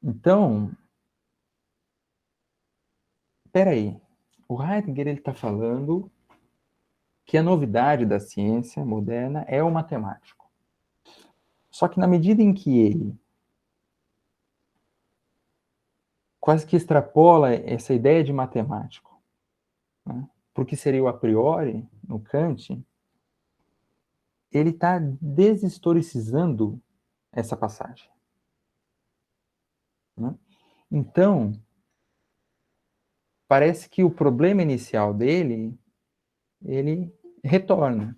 Speaker 1: Então, peraí, o Heidegger está falando que a novidade da ciência moderna é o matemático. Só que na medida em que ele quase que extrapola essa ideia de matemático, né, para o que seria o a priori, no Kant, ele está deshistoricizando essa passagem. Né? Então, parece que o problema inicial dele, ele retorna.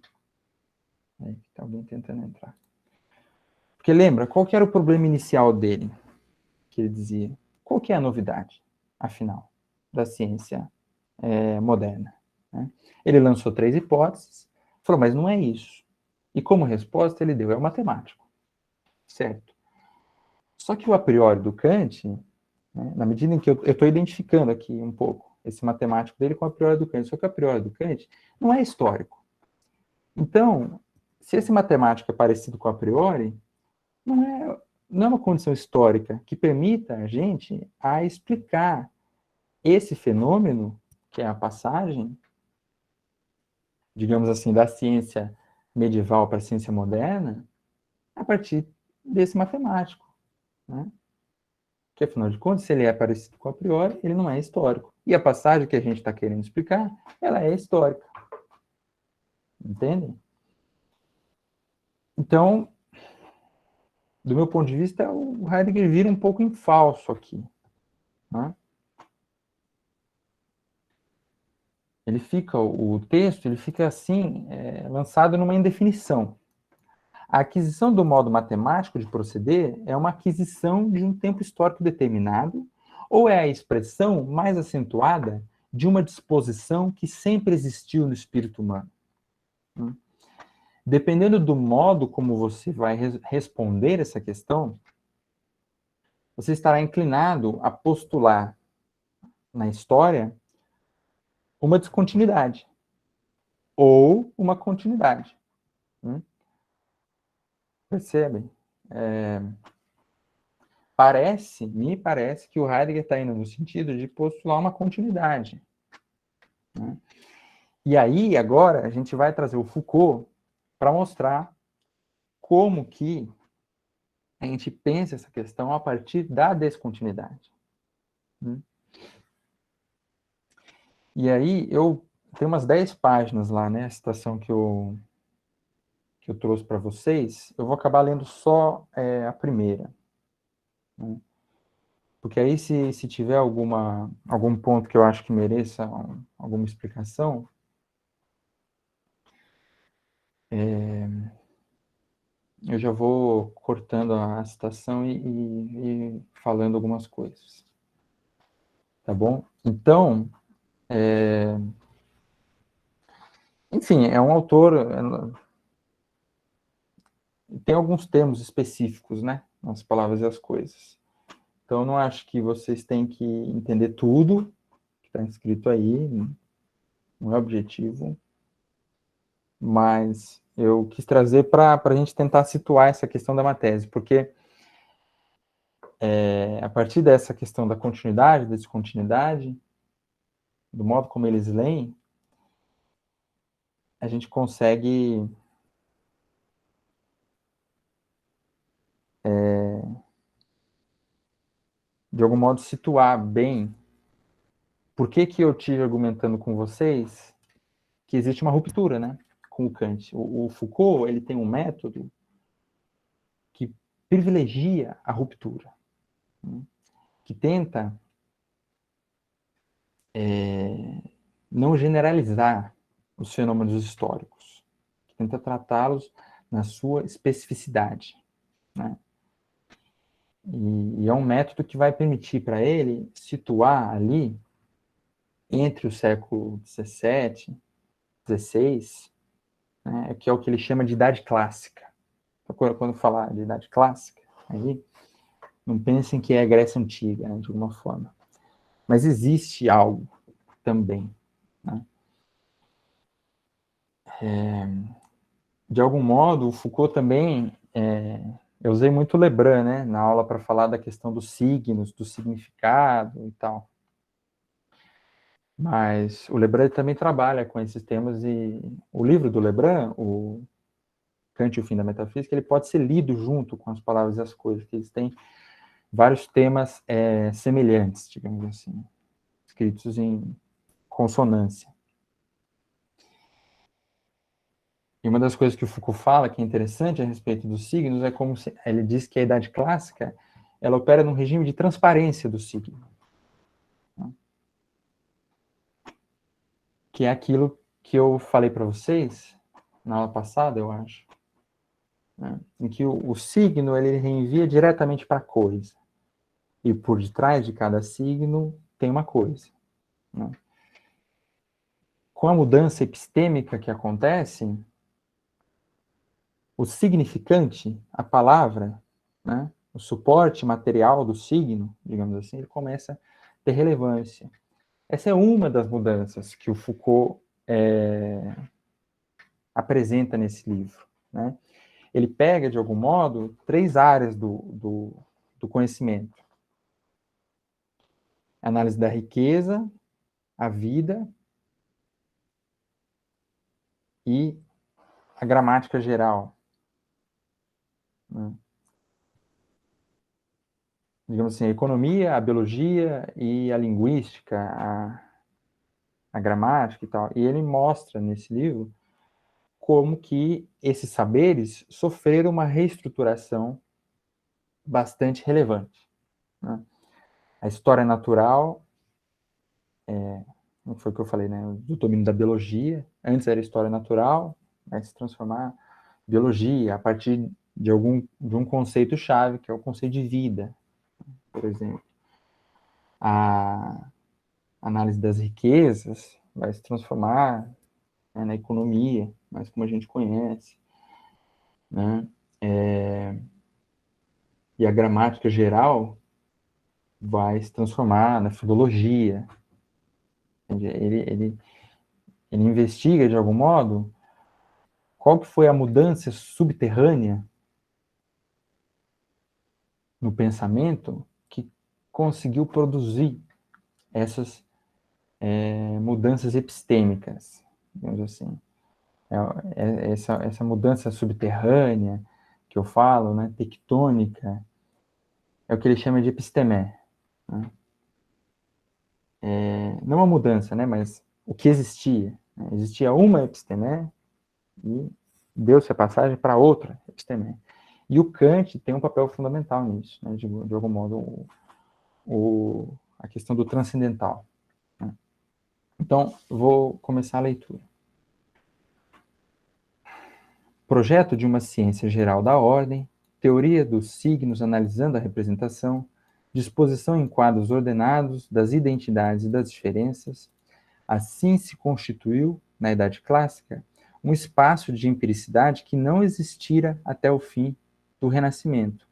Speaker 1: Aí, tá alguém tentando entrar. Porque lembra, qual que era o problema inicial dele? Que ele dizia, qual que é a novidade, afinal, da ciência moderna? Né? Ele lançou 3 hipóteses, falou, mas não é isso. E como resposta ele deu, é o matemático. Certo. Só que o a priori do Kant, né, na medida em que eu estou identificando aqui um pouco esse matemático dele com a priori do Kant, só que a priori do Kant não é histórico. Então, se esse matemático é parecido com a priori, não é uma condição histórica que permita a gente a explicar esse fenômeno, que é a passagem, digamos assim, da ciência medieval para a ciência moderna, a partir desse matemático. Né? Que, afinal de contas, se ele é parecido com a priori, ele não é histórico. E a passagem que a gente está querendo explicar, ela é histórica. Entende? Então, do meu ponto de vista, o Heidegger vira um pouco em falso aqui. Né? Ele fica, o texto, ele fica assim, lançado numa indefinição. A aquisição do modo matemático de proceder é uma aquisição de um tempo histórico determinado ou é a expressão mais acentuada de uma disposição que sempre existiu no espírito humano? Dependendo do modo como você vai responder essa questão, você estará inclinado a postular na história uma descontinuidade ou uma continuidade. Percebem? Me parece que o Heidegger está indo no sentido de postular uma continuidade. Né? E aí, agora, a gente vai trazer o Foucault para mostrar como que a gente pensa essa questão a partir da descontinuidade. E aí, eu tenho umas 10 páginas lá, né, a citação que eu trouxe para vocês. Eu vou acabar lendo só a primeira. Né? Porque aí, se tiver algum ponto que eu acho que mereça alguma explicação, eu já vou cortando a citação e falando algumas coisas. Tá bom? Então, enfim, é um autor... tem alguns termos específicos, né? Nas palavras e as coisas. Então, eu não acho que vocês têm que entender tudo que está escrito aí, não é objetivo, mas eu quis trazer para a gente tentar situar essa questão da matese, porque a partir dessa questão da continuidade, da descontinuidade, do modo como eles leem, a gente consegue de algum modo situar bem por que eu tive argumentando com vocês que existe uma ruptura, né, com o Kant. O Foucault, ele tem um método que privilegia a ruptura, né, que tenta não generalizar os fenômenos históricos, que tenta tratá-los na sua especificidade, né? E é um método que vai permitir para ele situar ali, entre o século XVII, XVI, né, que é o que ele chama de idade clássica. Então, quando falar de idade clássica, aí, não pensem que é a Grécia Antiga, né, de alguma forma. Mas existe algo também. Né? De algum modo, o Foucault também... eu usei muito Lebrun, né, na aula para falar da questão dos signos, do significado e tal. Mas o Lebrun também trabalha com esses temas e o livro do Lebrun, o Kant e o Fim da Metafísica, ele pode ser lido junto com as palavras e as coisas, que eles têm vários temas semelhantes, digamos assim, escritos em consonância. E uma das coisas que o Foucault fala, que é interessante a respeito dos signos, é como se, ele diz que a idade clássica, ela opera num regime de transparência do signo, né? Que é aquilo que eu falei para vocês na aula passada, eu acho, né? Em que o signo ele reenvia diretamente para a coisa, e por detrás de cada signo tem uma coisa, né? Com a mudança epistêmica que acontece, o significante, a palavra, né, o suporte material do signo, digamos assim, ele começa a ter relevância. Essa é uma das mudanças que o Foucault apresenta nesse livro, né? Ele pega, de algum modo, três áreas do conhecimento: a análise da riqueza, a vida e a gramática geral, né? Digamos assim, a economia, a biologia e a linguística, a gramática e tal. E ele mostra nesse livro como que esses saberes sofreram uma reestruturação bastante relevante, né? A história natural, não foi o que eu falei, né? Do domínio da biologia. Antes era história natural, vai se transformar em biologia a partir de um conceito-chave, que é o conceito de vida, por exemplo. A análise das riquezas vai se transformar, né, na economia, mas como a gente conhece, né? E a gramática geral vai se transformar na filologia. Ele investiga, de algum modo, qual que foi a mudança subterrânea no pensamento que conseguiu produzir essas mudanças epistêmicas, digamos assim. Essa mudança subterrânea que eu falo, né, tectônica, é o que ele chama de epistemé, né? Não uma mudança, né, mas o que existia, né? Existia uma epistemé e deu-se a passagem para outra epistemé. E o Kant tem um papel fundamental nisso, né, de algum modo, a questão do transcendental, né? Então, vou começar a leitura. Projeto de uma ciência geral da ordem, teoria dos signos analisando a representação, disposição em quadros ordenados das identidades e das diferenças. Assim se constituiu, na Idade Clássica, um espaço de empiricidade que não existira até o fim do Renascimento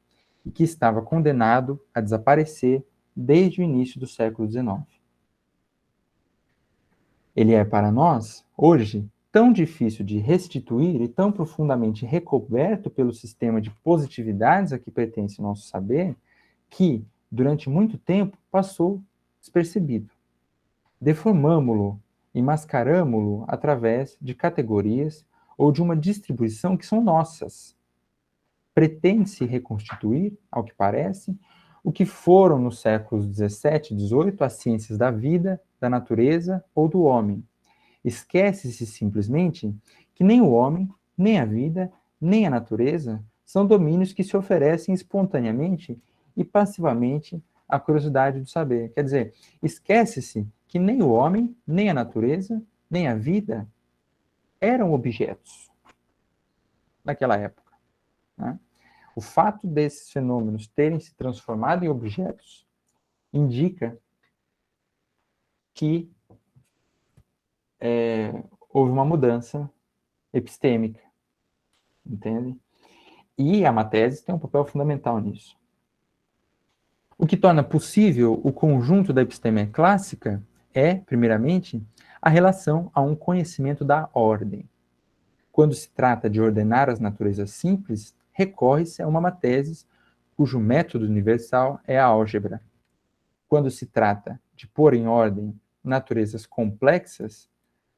Speaker 1: e que estava condenado a desaparecer desde o início do século XIX. Ele é para nós, hoje, tão difícil de restituir e tão profundamente recoberto pelo sistema de positividades a que pertence o nosso saber, que, durante muito tempo, passou despercebido. Deformamo-lo e mascaramo-lo através de categorias ou de uma distribuição que são nossas. Pretende-se reconstituir, ao que parece, o que foram nos séculos XVII e XVIII as ciências da vida, da natureza ou do homem. Esquece-se simplesmente que nem o homem, nem a vida, nem a natureza são domínios que se oferecem espontaneamente e passivamente à curiosidade do saber. Quer dizer, esquece-se que nem o homem, nem a natureza, nem a vida eram objetos naquela época, né? O fato desses fenômenos terem se transformado em objetos indica que houve uma mudança epistêmica, entende? E a matese tem um papel fundamental nisso. O que torna possível o conjunto da episteme clássica é, primeiramente, a relação a um conhecimento da ordem. Quando se trata de ordenar as naturezas simples, recorre-se a uma matese cujo método universal é a álgebra. Quando se trata de pôr em ordem naturezas complexas,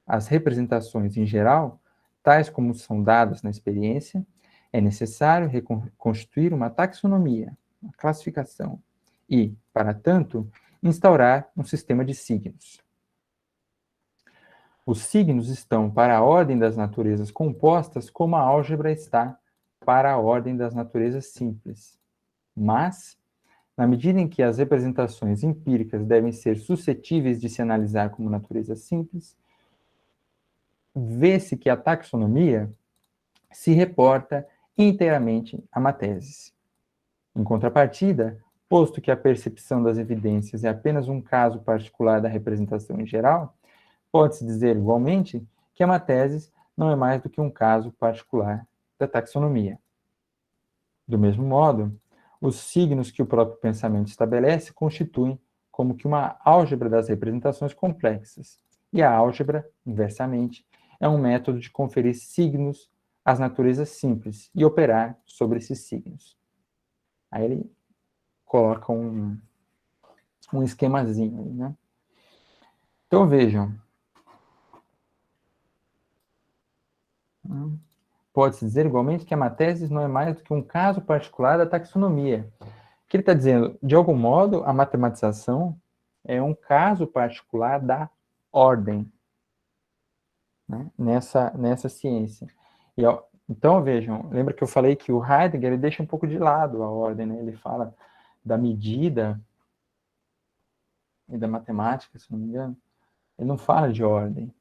Speaker 1: as representações em geral, tais como são dadas na experiência, é necessário reconstituir uma taxonomia, uma classificação e, para tanto, instaurar um sistema de signos. Os signos estão para a ordem das naturezas compostas, como a álgebra está para a ordem das naturezas simples. Mas, na medida em que as representações empíricas devem ser suscetíveis de se analisar como natureza simples, vê-se que a taxonomia se reporta inteiramente à matese. Em contrapartida, posto que a percepção das evidências é apenas um caso particular da representação em geral, pode-se dizer igualmente que a matese não é mais do que um caso particular da taxonomia. Do mesmo modo, os signos que o próprio pensamento estabelece constituem como que uma álgebra das representações complexas. E a álgebra, inversamente, é um método de conferir signos às naturezas simples e operar sobre esses signos. Aí ele coloca um esquemazinho aí, né? Então vejam. Pode-se dizer igualmente que a matese não é mais do que um caso particular da taxonomia. O que ele está dizendo? De algum modo, a matematização é um caso particular da ordem, né? nessa ciência. Então, vejam, lembra que eu falei que o Heidegger ele deixa um pouco de lado a ordem, né? Ele fala da medida e da matemática, se não me engano. Ele não fala de ordem,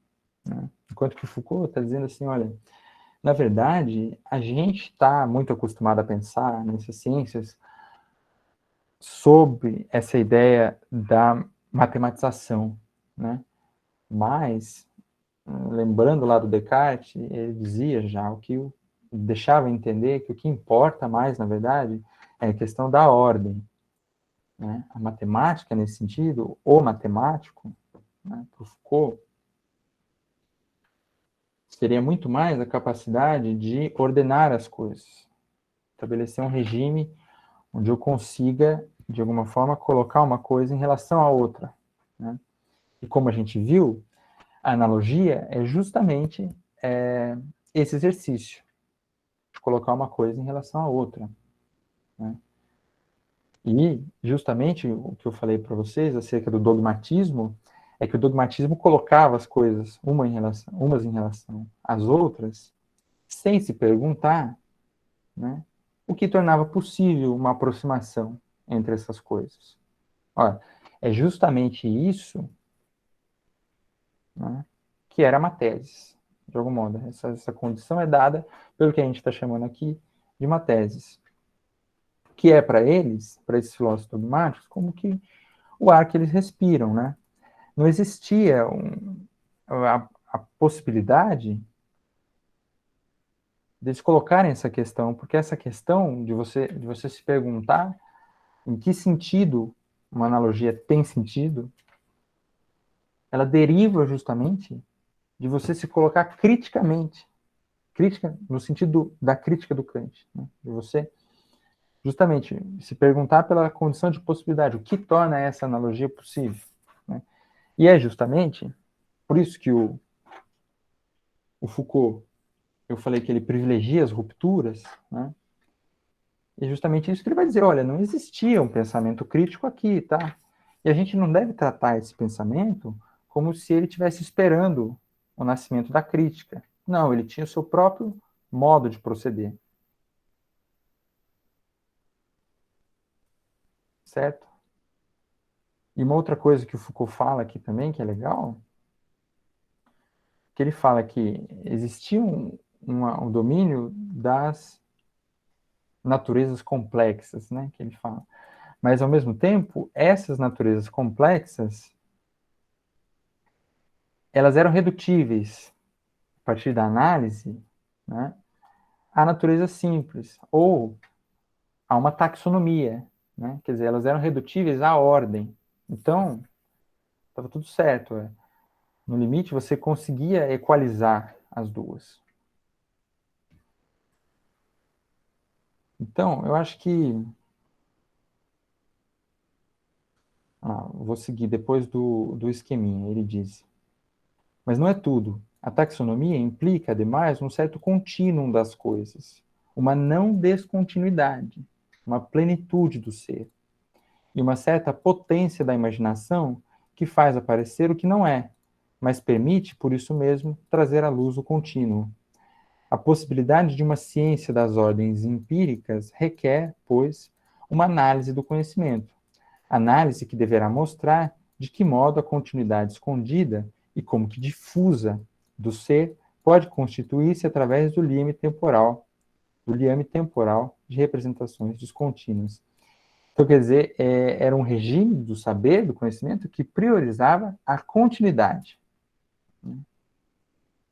Speaker 1: né? Enquanto que o Foucault está dizendo assim, olha, na verdade, a gente está muito acostumado a pensar nessas ciências sobre essa ideia da matematização, né? Mas, lembrando lá do Descartes, ele dizia já o que deixava entender que o que importa mais, na verdade, é a questão da ordem, né? A matemática, nesse sentido, o matemático, né, para o Foucault, seria muito mais a capacidade de ordenar as coisas, estabelecer um regime onde eu consiga, de alguma forma, colocar uma coisa em relação à outra, né? E como a gente viu, a analogia é justamente esse exercício de colocar uma coisa em relação à outra, né? E justamente o que eu falei para vocês acerca do dogmatismo é que o dogmatismo colocava as coisas umas em relação às outras sem se perguntar, né, o que tornava possível uma aproximação entre essas coisas. Olha, é justamente isso, né, que era a matese, de algum modo. Essa condição é dada pelo que a gente está chamando aqui de mateses, que é para eles, para esses filósofos dogmáticos, como que o ar que eles respiram, né? Não existia a possibilidade deles colocarem essa questão, porque essa questão de você se perguntar em que sentido uma analogia tem sentido, ela deriva justamente de você se colocar criticamente, crítica no sentido da crítica do Kant, né? De você justamente se perguntar pela condição de possibilidade, o que torna essa analogia possível, né? E é justamente por isso que o Foucault, eu falei que ele privilegia as rupturas, né? E justamente isso que ele vai dizer, olha, não existia um pensamento crítico aqui, tá? E a gente não deve tratar esse pensamento como se ele estivesse esperando o nascimento da crítica. Não, ele tinha o seu próprio modo de proceder. Certo? E uma outra coisa que o Foucault fala aqui também, que é legal, que ele fala que existia um domínio das naturezas complexas, né, que ele fala. Mas, ao mesmo tempo, essas naturezas complexas, elas eram redutíveis, a partir da análise, né, à natureza simples, ou a uma taxonomia, né, quer dizer, elas eram redutíveis à ordem. Então, estava tudo certo. No limite, você conseguia equalizar as duas. Então, eu acho que... vou seguir depois do esqueminha. Ele diz: mas não é tudo. A taxonomia implica, ademais, um certo contínuo das coisas, uma não descontinuidade, uma plenitude do ser, e uma certa potência da imaginação que faz aparecer o que não é, mas permite, por isso mesmo, trazer à luz o contínuo. A possibilidade de uma ciência das ordens empíricas requer, pois, uma análise do conhecimento. Análise que deverá mostrar de que modo a continuidade escondida e como que difusa do ser pode constituir-se através do liame temporal de representações descontínuas. Então, quer dizer, era um regime do saber, do conhecimento, que priorizava a continuidade.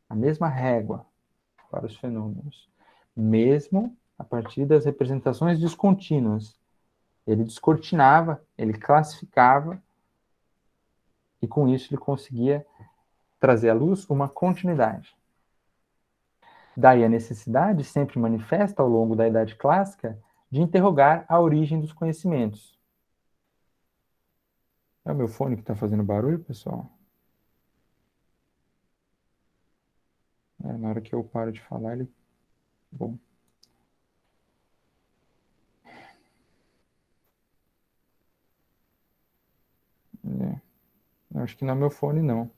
Speaker 1: A mesma régua para os fenômenos, mesmo a partir das representações descontínuas. Ele descortinava, ele classificava, e com isso ele conseguia trazer à luz uma continuidade. Daí a necessidade, sempre manifesta ao longo da Idade Clássica, de interrogar a origem dos conhecimentos. É o meu fone que está fazendo barulho, pessoal? Na hora que eu paro de falar, ele... Bom. Eu acho que não é meu fone, não.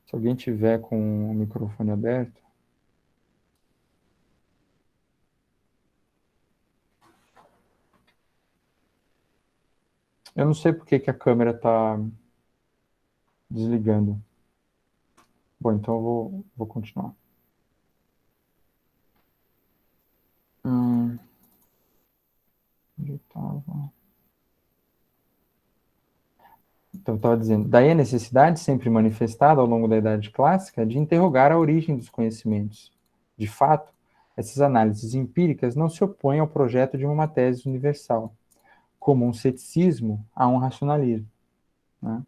Speaker 1: Se alguém tiver com o microfone aberto... Eu não sei por que a câmera está desligando. Bom, então eu vou continuar. Onde eu estava? Então, eu estava dizendo, daí a necessidade sempre manifestada ao longo da Idade Clássica de interrogar a origem dos conhecimentos. De fato, essas análises empíricas não se opõem ao projeto de uma tese universal, como um ceticismo a um racionalismo, né?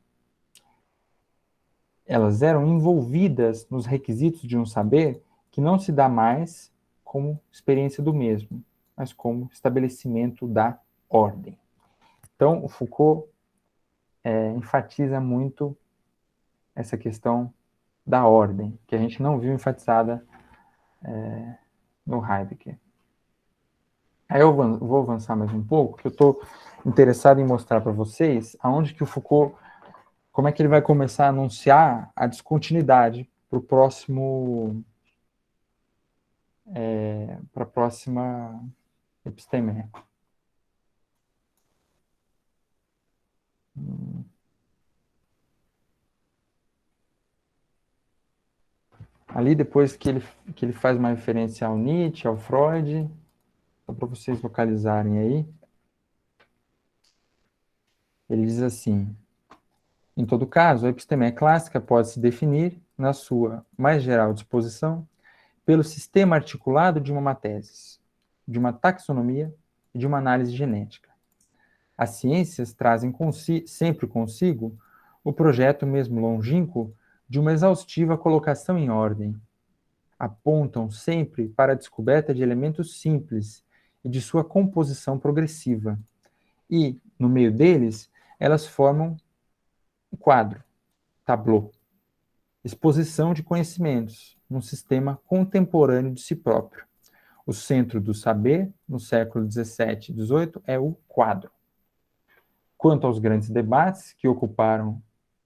Speaker 1: Elas eram envolvidas nos requisitos de um saber que não se dá mais como experiência do mesmo, mas como estabelecimento da ordem. Então, o Foucault enfatiza muito essa questão da ordem, que a gente não viu enfatizada no Heidegger. Aí eu vou avançar mais um pouco, que eu estou interessado em mostrar para vocês aonde que o Foucault, como é que ele vai começar a anunciar a descontinuidade para o próximo, para a próxima episteme. Ali, depois que ele faz uma referência ao Nietzsche, ao Freud, só para vocês localizarem aí, ele diz assim: em todo caso, a episteme clássica pode se definir, na sua mais geral disposição, pelo sistema articulado de uma matese, de uma taxonomia e de uma análise genética. As ciências trazem sempre consigo o projeto mesmo longínquo de uma exaustiva colocação em ordem. Apontam sempre para a descoberta de elementos simples e de sua composição progressiva. E, no meio deles, elas formam um quadro, tableau, exposição de conhecimentos, num sistema contemporâneo de si próprio. O centro do saber, no século XVII e XVIII, é o quadro. Quanto aos grandes debates que ocuparam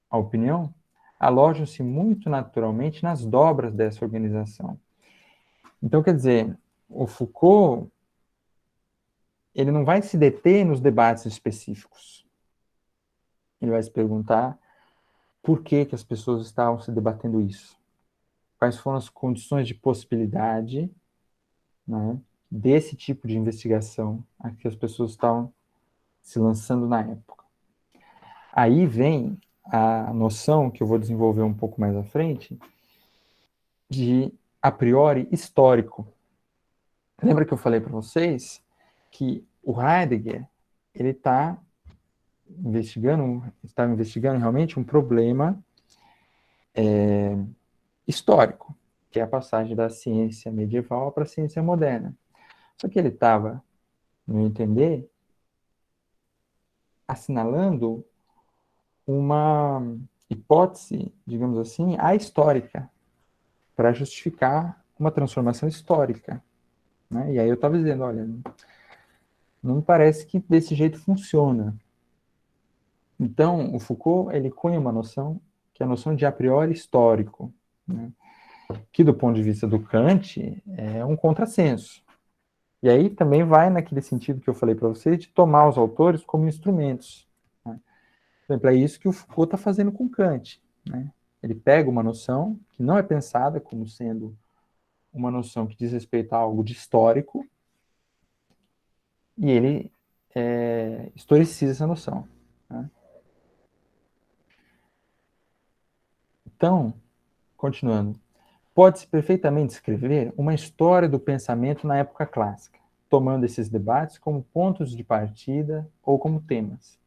Speaker 1: a opinião, alojam-se muito naturalmente nas dobras dessa organização. Então, quer dizer, o Foucault, ele não vai se deter nos debates específicos. Ele vai se perguntar por que as pessoas estavam se debatendo isso. Quais foram as condições de possibilidade, né, desse tipo de investigação a que as pessoas estavam se lançando na época. Aí vem a noção, que eu vou desenvolver um pouco mais à frente, de a priori histórico. Lembra que eu falei para vocês que o Heidegger ele estava investigando realmente um problema histórico, que é a passagem da ciência medieval para a ciência moderna. Só que ele estava, no meu entender, assinalando uma hipótese, digamos assim, ahistórica, para justificar uma transformação histórica. Né? E aí eu estava dizendo, olha, não me parece que desse jeito funciona. Então, o Foucault, ele cunha uma noção que é a noção de a priori histórico, né? Que do ponto de vista do Kant é um contrassenso. E aí também vai naquele sentido que eu falei para vocês, de tomar os autores como instrumentos, né? Por exemplo, é isso que o Foucault está fazendo com Kant, né? Ele pega uma noção que não é pensada como sendo uma noção que diz respeito a algo de histórico, e ele historiciza essa noção, né? Então, continuando, pode-se perfeitamente escrever uma história do pensamento na época clássica, tomando esses debates como pontos de partida ou como temas.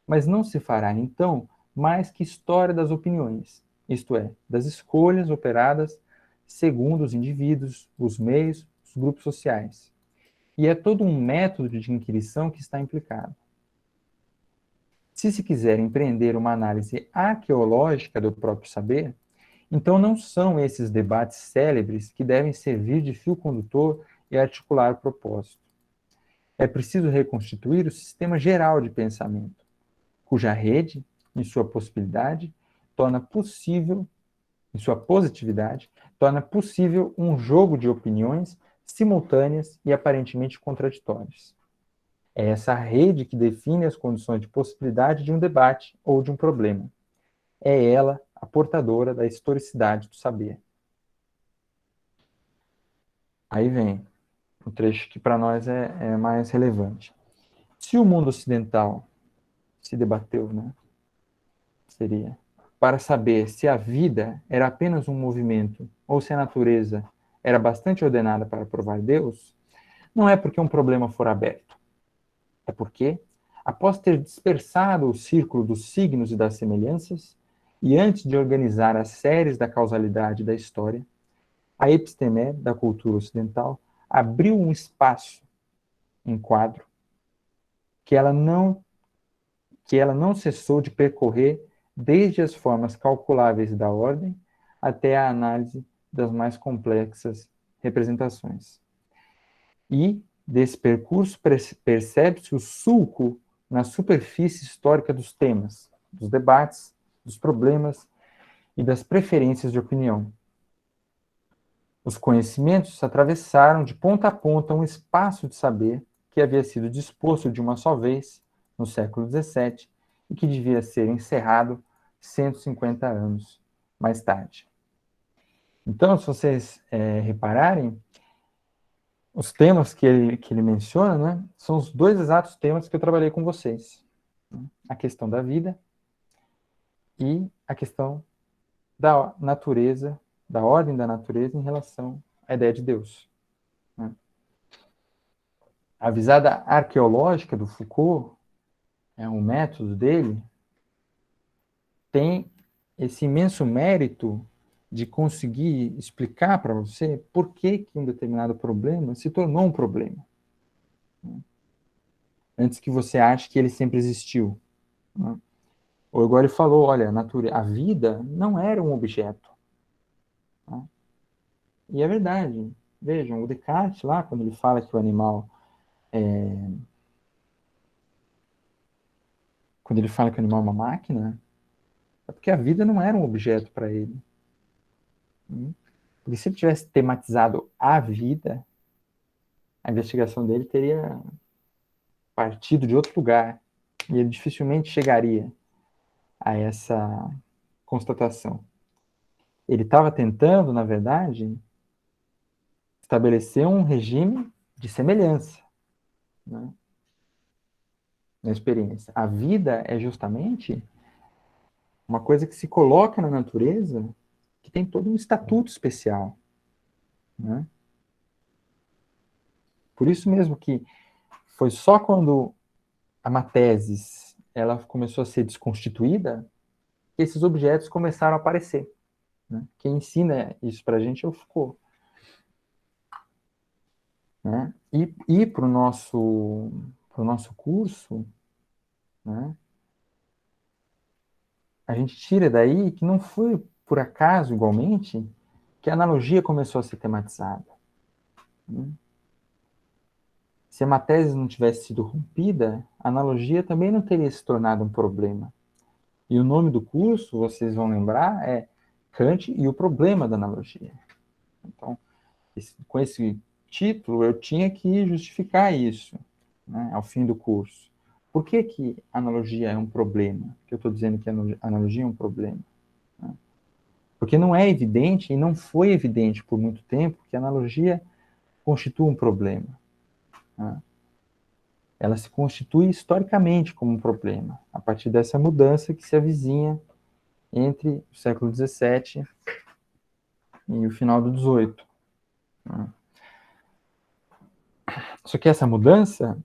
Speaker 1: Mas não se fará, então, mais que história das opiniões, isto é, das escolhas operadas segundo os indivíduos, os meios, os grupos sociais. E é todo um método de inquirição que está implicado. Se se quiser empreender uma análise arqueológica do próprio saber, então não são esses debates célebres que devem servir de fio condutor e articular o propósito. É preciso reconstituir o sistema geral de pensamento, cuja rede, em sua possibilidade, torna possível, em sua positividade, torna possível um jogo de opiniões simultâneas e aparentemente contraditórias. É essa rede que define as condições de possibilidade de um debate ou de um problema. É ela a portadora da historicidade do saber. Aí vem o trecho que para nós é mais relevante. Se o mundo ocidental se debateu, né, seria para saber se a vida era apenas um movimento ou se a natureza era bastante ordenada para provar Deus, não é porque um problema for aberto. É porque, após ter dispersado o círculo dos signos e das semelhanças, e antes de organizar as séries da causalidade da história, a epistemé da cultura ocidental abriu um espaço, um quadro, que ela não cessou de percorrer desde as formas calculáveis da ordem até a análise das mais complexas representações. E, desse percurso, percebe-se o sulco na superfície histórica dos temas, dos debates, dos problemas e das preferências de opinião. Os conhecimentos atravessaram de ponta a ponta um espaço de saber que havia sido disposto de uma só vez, no século XVII, e que devia ser encerrado 150 anos mais tarde. Então, se vocês repararem, os temas que ele menciona, né, são os dois exatos temas que eu trabalhei com vocês. A questão da vida e a questão da natureza, da ordem da natureza em relação à ideia de Deus, né? A visada arqueológica do Foucault, um método dele, tem esse imenso mérito de conseguir explicar para você por que um determinado problema se tornou um problema, né? Antes que você ache que ele sempre existiu, né? Ou igual ele falou, olha, a vida não era um objeto, né? E é verdade. Vejam, o Descartes lá, quando ele fala que o animal quando ele fala que o animal é uma máquina, é porque a vida não era um objeto para ele, né? Porque se ele tivesse tematizado a vida, a investigação dele teria partido de outro lugar e ele dificilmente chegaria a essa constatação. Ele estava tentando, na verdade, estabelecer um regime de semelhança, né, na experiência. A vida é justamente uma coisa que se coloca na natureza que tem todo um estatuto especial, né? Por isso mesmo que foi só quando a matésis ela começou a ser desconstituída que esses objetos começaram a aparecer, né? Quem ensina isso para a gente é o Foucault, né? E para o nosso curso, né, a gente tira daí que não foi por acaso, igualmente, que a analogia começou a ser tematizada, né? Se a matéria não tivesse sido rompida, a analogia também não teria se tornado um problema. E o nome do curso, vocês vão lembrar, é Kant e o problema da analogia. Então, com esse título, eu tinha que justificar isso, né, ao fim do curso. Por que que analogia é um problema? Que eu estou dizendo que a analogia é um problema? Né? Porque não é evidente, e não foi evidente por muito tempo, que a analogia constitui um problema. Né? Ela se constitui historicamente como um problema, a partir dessa mudança que se avizinha entre o século XVII e o final do XVIII. Só que essa mudança,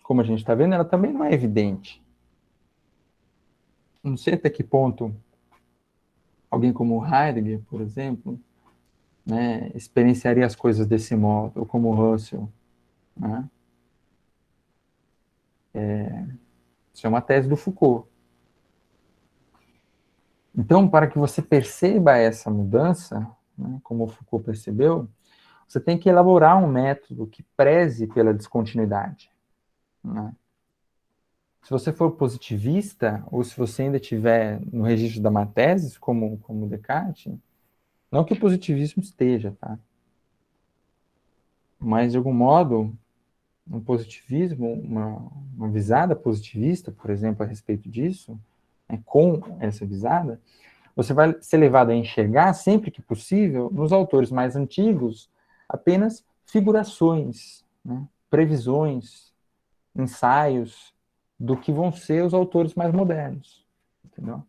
Speaker 1: como a gente está vendo, ela também não é evidente. Não sei até que ponto alguém como Heidegger, por exemplo, né, experienciaria as coisas desse modo, ou como Russell. Né? Isso é uma tese do Foucault. Então, para que você perceba essa mudança, né, como o Foucault percebeu, você tem que elaborar um método que preze pela descontinuidade. Né? Se você for positivista, ou se você ainda estiver no registro da matésis, como Descartes, não que o positivismo esteja, tá? Mas, de algum modo, um positivismo, uma visada positivista, por exemplo, a respeito disso, né, com essa visada, você vai ser levado a enxergar, sempre que possível, nos autores mais antigos, apenas figurações, né, previsões, ensaios do que vão ser os autores mais modernos. Entendeu?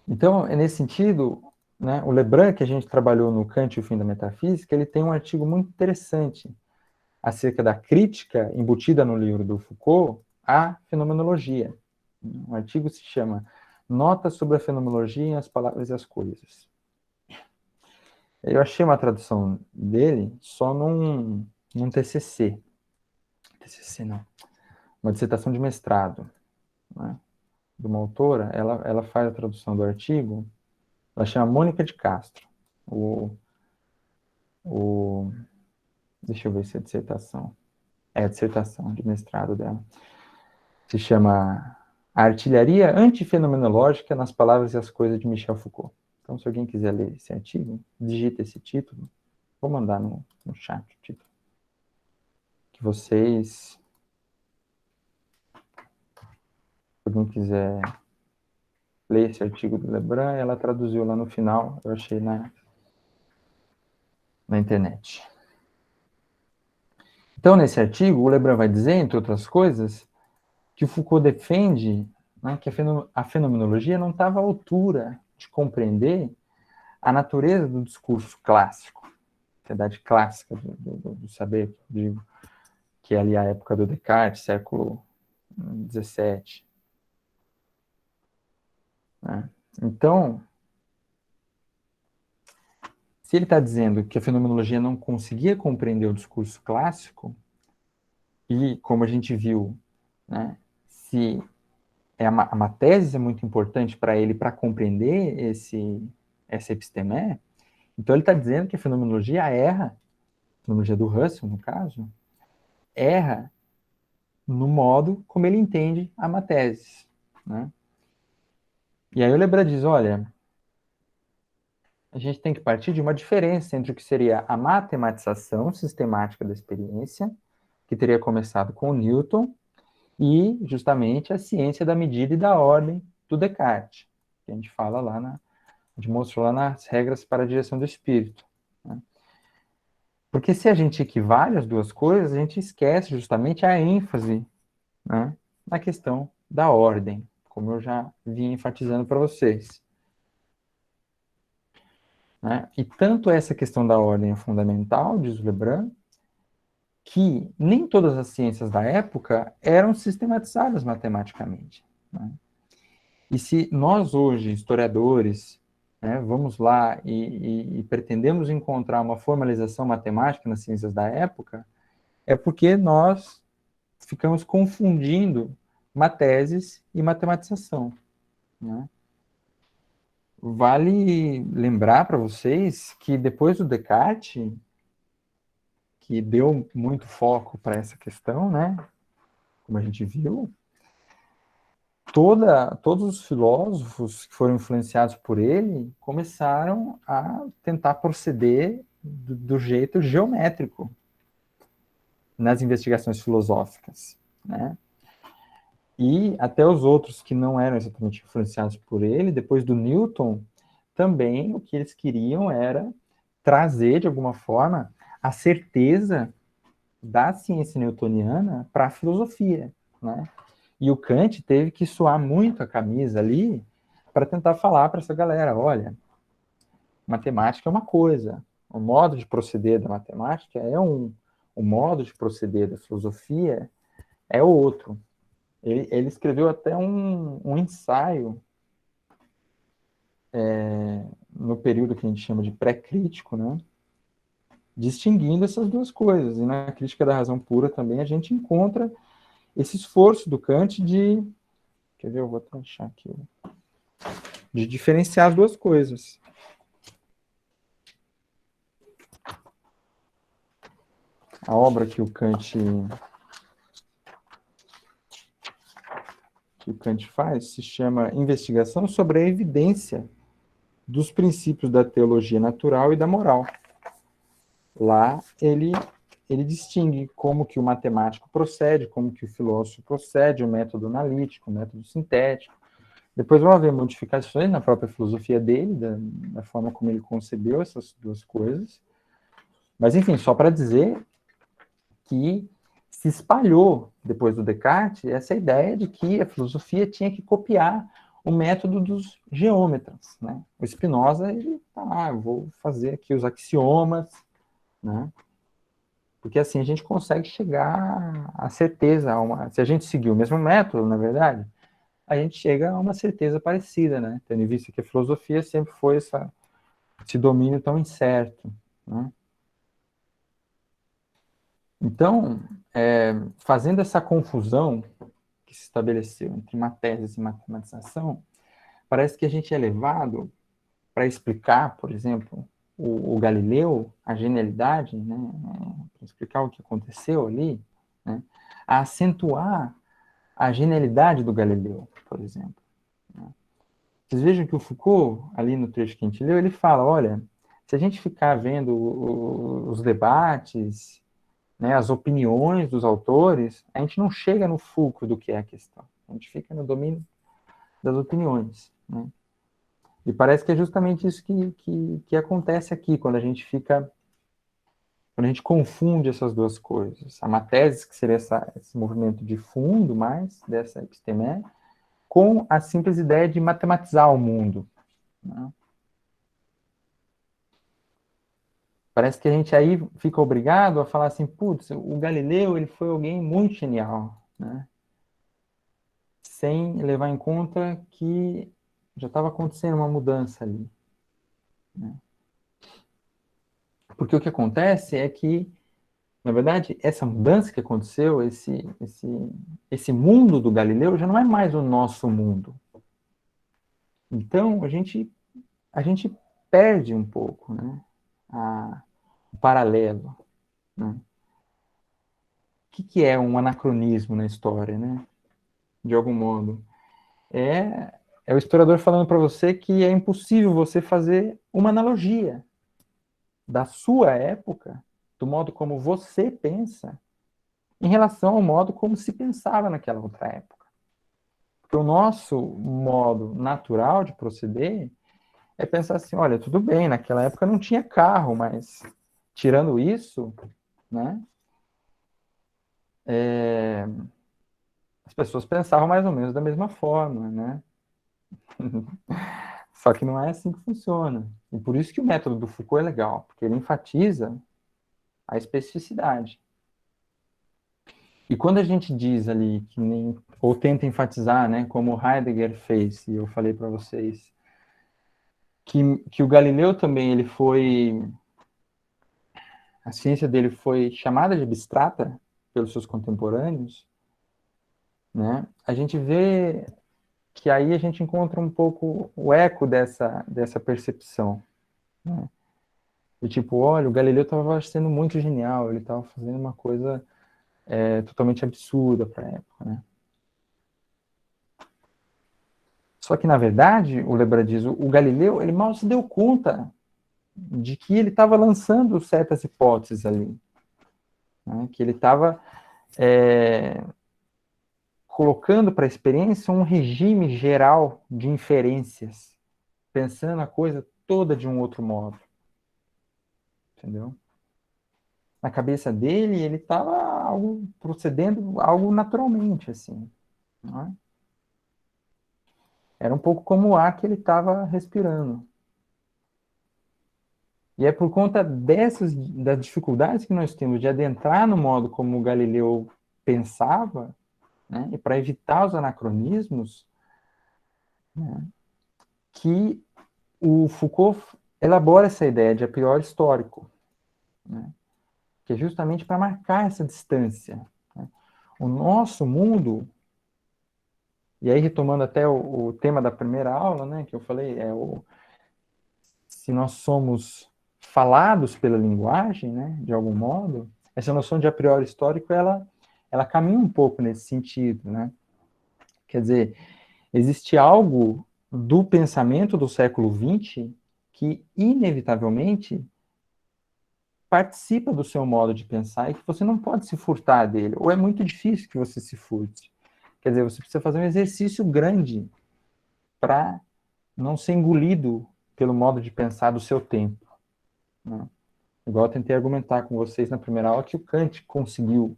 Speaker 1: Então, é nesse sentido, né, o Lebrun, que a gente trabalhou no Kant e o Fim da Metafísica, ele tem um artigo muito interessante acerca da crítica embutida no livro do Foucault à fenomenologia. O artigo se chama Notas sobre a Fenomenologia em As Palavras e as Coisas. Eu achei uma tradução dele só num TCC. TCC não. Uma dissertação de mestrado, né, de uma autora. Ela faz a tradução do artigo. Ela chama Mônica de Castro. O, deixa eu ver se é dissertação. É a dissertação de mestrado dela. Se chama A Artilharia Antifenomenológica nas Palavras e as Coisas de Michel Foucault. Então, se alguém quiser ler esse artigo, digita esse título. Vou mandar no chat o título. Que vocês, se alguém quiser ler esse artigo do Lebrun, ela traduziu lá no final, eu achei na internet. Então, nesse artigo, o Lebrun vai dizer, entre outras coisas, que o Foucault defende, né, que a fenomenologia não estava à altura de compreender a natureza do discurso clássico, sociedade clássica do saber, digo, que é ali a época do Descartes, século XVII. Né? Então, se ele está dizendo que a fenomenologia não conseguia compreender o discurso clássico, e como a gente viu, né, se uma tese é muito importante para ele para compreender essa epistemé, então ele está dizendo que a fenomenologia erra, a fenomenologia do Russell, no caso, erra no modo como ele entende a matese. Né? E aí o Lebrun diz, olha, a gente tem que partir de uma diferença entre o que seria a matematização sistemática da experiência, que teria começado com Newton, e justamente a ciência da medida e da ordem do Descartes, que a gente fala lá, a gente mostrou lá nas regras para a direção do espírito. Né? Porque se a gente equivale as duas coisas, a gente esquece justamente a ênfase, né, na questão da ordem, como eu já vim enfatizando para vocês. Né? E tanto essa questão da ordem é fundamental, diz o Lebrun, que nem todas as ciências da época eram sistematizadas matematicamente. Né? E se nós hoje, historiadores, né, vamos lá e pretendemos encontrar uma formalização matemática nas ciências da época, é porque nós ficamos confundindo mateses e matematização. Né? Vale lembrar para vocês que depois do Descartes, que deu muito foco para essa questão, né? Como a gente viu, todos os filósofos que foram influenciados por ele começaram a tentar proceder do jeito geométrico nas investigações filosóficas, né? E até os outros que não eram exatamente influenciados por ele, depois do Newton, também o que eles queriam era trazer, de alguma forma, a certeza da ciência newtoniana para a filosofia, né? E o Kant teve que suar muito a camisa ali para tentar falar para essa galera, olha, matemática é uma coisa, o modo de proceder da matemática é o modo de proceder da filosofia é outro. Ele escreveu até um ensaio no período que a gente chama de pré-crítico, né? Distinguindo essas duas coisas. E na crítica da razão pura também a gente encontra esse esforço do Kant de... Quer ver? Eu vou até achar aqui. De diferenciar as duas coisas. A obra que o Kant faz se chama Investigação sobre a Evidência dos Princípios da Teologia Natural e da Moral. Lá ele distingue como que o matemático procede, como que o filósofo procede, o método analítico, o método sintético. Depois vão haver modificações na própria filosofia dele, da forma como ele concebeu essas duas coisas. Mas, enfim, só para dizer que se espalhou, depois do Descartes, essa ideia de que a filosofia tinha que copiar o método dos geômetras, né? O Spinoza, ele eu vou fazer aqui os axiomas, né? Porque assim a gente consegue chegar à certeza, se a gente seguir o mesmo método, na verdade, a gente chega a uma certeza parecida, né? Tendo em vista que a filosofia sempre foi esse domínio tão incerto, né? Então, fazendo essa confusão que se estabeleceu entre matéria e matematização, parece que a gente é levado para explicar, por exemplo, o Galileu, a genialidade, né, para explicar o que aconteceu ali, né, a acentuar a genialidade do Galileu, por exemplo. Né. Vocês vejam que o Foucault, ali no trecho que a gente leu, ele fala, olha, se a gente ficar vendo os debates, né, as opiniões dos autores, a gente não chega no fulcro do que é a questão. A gente fica no domínio das opiniões, né? E parece que é justamente isso que acontece aqui, quando a gente confunde essas duas coisas. A matese, que seria esse movimento de fundo, mais dessa epistemé, com a simples ideia de matematizar o mundo, né? Parece que a gente aí fica obrigado a falar assim, putz, o Galileu ele foi alguém muito genial, né? Sem levar em conta que já estava acontecendo uma mudança ali, né? Porque o que acontece é que, na verdade, essa mudança que aconteceu, esse mundo do Galileu já não é mais o nosso mundo. Então, a gente perde um pouco, né, o paralelo, né? O que é um anacronismo na história, né? De algum modo. É o historiador falando para você que é impossível você fazer uma analogia da sua época, do modo como você pensa, em relação ao modo como se pensava naquela outra época. Porque o nosso modo natural de proceder é pensar assim, olha, tudo bem, naquela época não tinha carro, mas tirando isso, né, as pessoas pensavam mais ou menos da mesma forma, né? Só que não é assim que funciona. E por isso que o método do Foucault é legal, porque ele enfatiza a especificidade. E quando a gente diz ali, ou tenta enfatizar, né, como Heidegger fez, e eu falei para vocês, que o Galileu também, a ciência dele foi chamada de abstrata pelos seus contemporâneos, né, a gente vê que aí a gente encontra um pouco o eco dessa percepção, né? Do tipo, olha, o Galileu estava sendo muito genial, ele estava fazendo uma coisa totalmente absurda para a época, né? Só que, na verdade, o Lebrun diz, o Galileu, ele mal se deu conta de que ele estava lançando certas hipóteses ali, né? Que ele estava colocando para a experiência um regime geral de inferências, pensando a coisa toda de um outro modo, entendeu? Na cabeça dele, ele estava procedendo algo naturalmente, assim, não é? Era um pouco como o ar que ele estava respirando. E é por conta das dificuldades que nós temos de adentrar no modo como o Galileu pensava, né, e para evitar os anacronismos, né, que o Foucault elabora essa ideia de a priori histórico, né, que é justamente para marcar essa distância, né. O nosso mundo, e aí retomando até o tema da primeira aula, né, que eu falei, se nós somos falados pela linguagem, né, de algum modo, essa noção de a priori histórico, ela caminha um pouco nesse sentido, né? Quer dizer, existe algo do pensamento do século XX que, inevitavelmente, participa do seu modo de pensar e que você não pode se furtar dele, ou é muito difícil que você se furte. Quer dizer, você precisa fazer um exercício grande para não ser engolido pelo modo de pensar do seu tempo, né? Igual eu tentei argumentar com vocês na primeira aula que o Kant conseguiu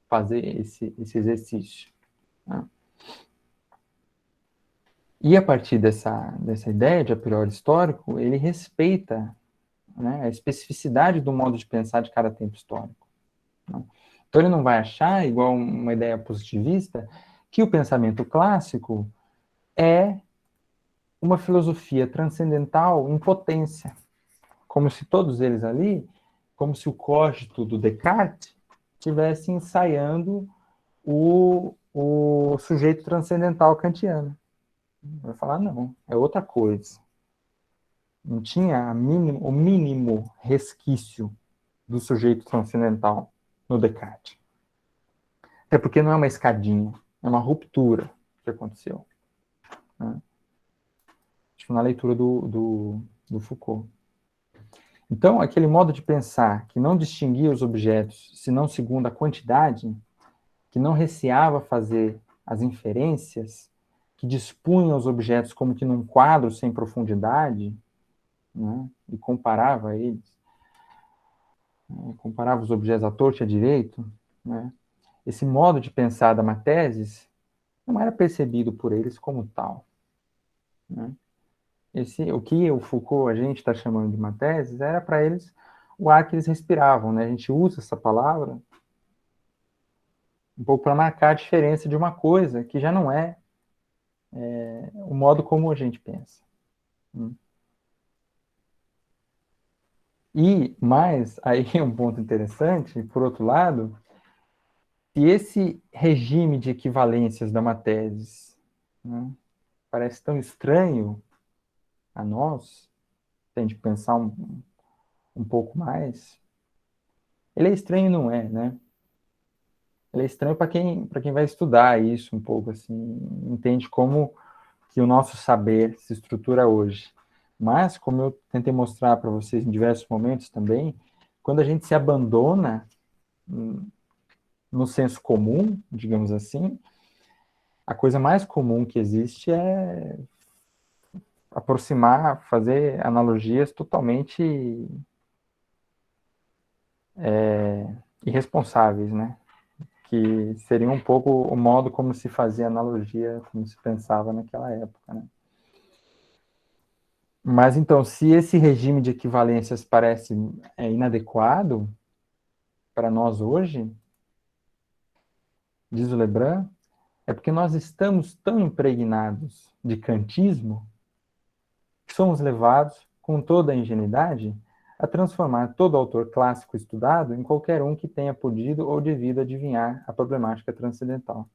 Speaker 1: fazer esse exercício, né? E a partir dessa ideia de a priori histórico, ele respeita, né, a especificidade do modo de pensar de cada tempo histórico, né? Então ele não vai achar, igual uma ideia positivista, que o pensamento clássico é uma filosofia transcendental em potência, como se todos eles ali, como se o cogito do Descartes estivesse ensaiando o sujeito transcendental kantiano. Vai falar, não, é outra coisa. Não tinha o mínimo resquício do sujeito transcendental no Descartes. Até porque não é uma escadinha, é uma ruptura que aconteceu, né? Tipo, na leitura do Foucault. Então, aquele modo de pensar que não distinguia os objetos, senão segundo a quantidade, que não receava fazer as inferências, que dispunha os objetos como que num quadro sem profundidade, né, e comparava eles, né, comparava os objetos à torta e à direito, né, esse modo de pensar da Matesis não era percebido por eles como tal, né. O que o Foucault, a gente está chamando de Matesis, era para eles o ar que eles respiravam, né? A gente usa essa palavra um pouco para marcar a diferença de uma coisa que já não é o modo como a gente pensa. E, mais, aí é um ponto interessante, por outro lado, se esse regime de equivalências da Matesis, né, parece tão estranho a nós, tem de pensar um pouco mais, ele é estranho e não é, né? Ele é estranho para quem vai estudar isso um pouco, assim, entende como que o nosso saber se estrutura hoje. Mas, como eu tentei mostrar para vocês em diversos momentos também, quando a gente se abandona no senso comum, digamos assim, a coisa mais comum que existe é aproximar, fazer analogias totalmente irresponsáveis, né? Que seria um pouco o modo como se fazia analogia, como se pensava naquela época, né? Mas então, se esse regime de equivalências parece inadequado para nós hoje, diz o Lebrun, é porque nós estamos tão impregnados de kantismo que somos levados, com toda a ingenuidade, a transformar todo autor clássico estudado em qualquer um que tenha podido ou devido adivinhar a problemática transcendental,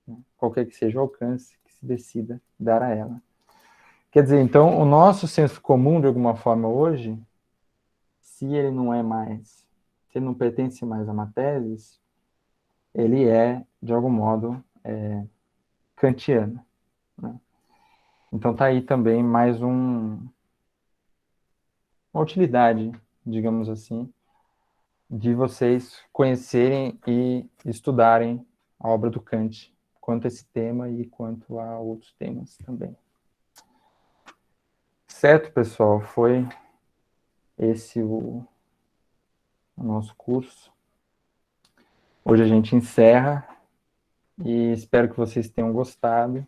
Speaker 1: né? Qualquer que seja o alcance que se decida dar a ela. Quer dizer, então, o nosso senso comum, de alguma forma, hoje, se ele não é mais, se ele não pertence mais a uma tese, ele é, de algum modo, kantiano, né? Então tá aí também mais uma utilidade, digamos assim, de vocês conhecerem e estudarem a obra do Kant, quanto a esse tema e quanto a outros temas também. Certo, pessoal? Foi esse o nosso curso. Hoje a gente encerra e espero que vocês tenham gostado.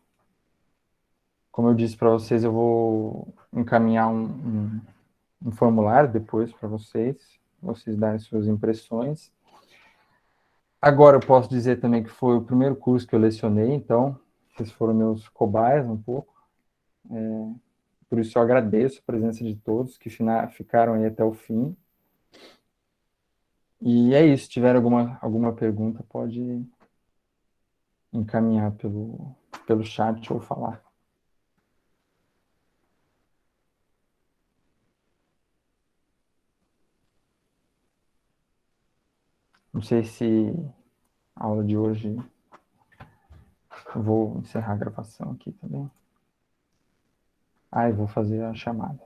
Speaker 1: Como eu disse para vocês, eu vou encaminhar um formulário depois para vocês darem suas impressões. Agora eu posso dizer também que foi o primeiro curso que eu lecionei, então vocês foram meus cobaias um pouco. Por isso eu agradeço a presença de todos que ficaram aí até o fim. E é isso, se tiver alguma pergunta, pode encaminhar pelo chat ou falar. Não sei se a aula de hoje, eu vou encerrar a gravação aqui também. Ah, eu vou fazer a chamada.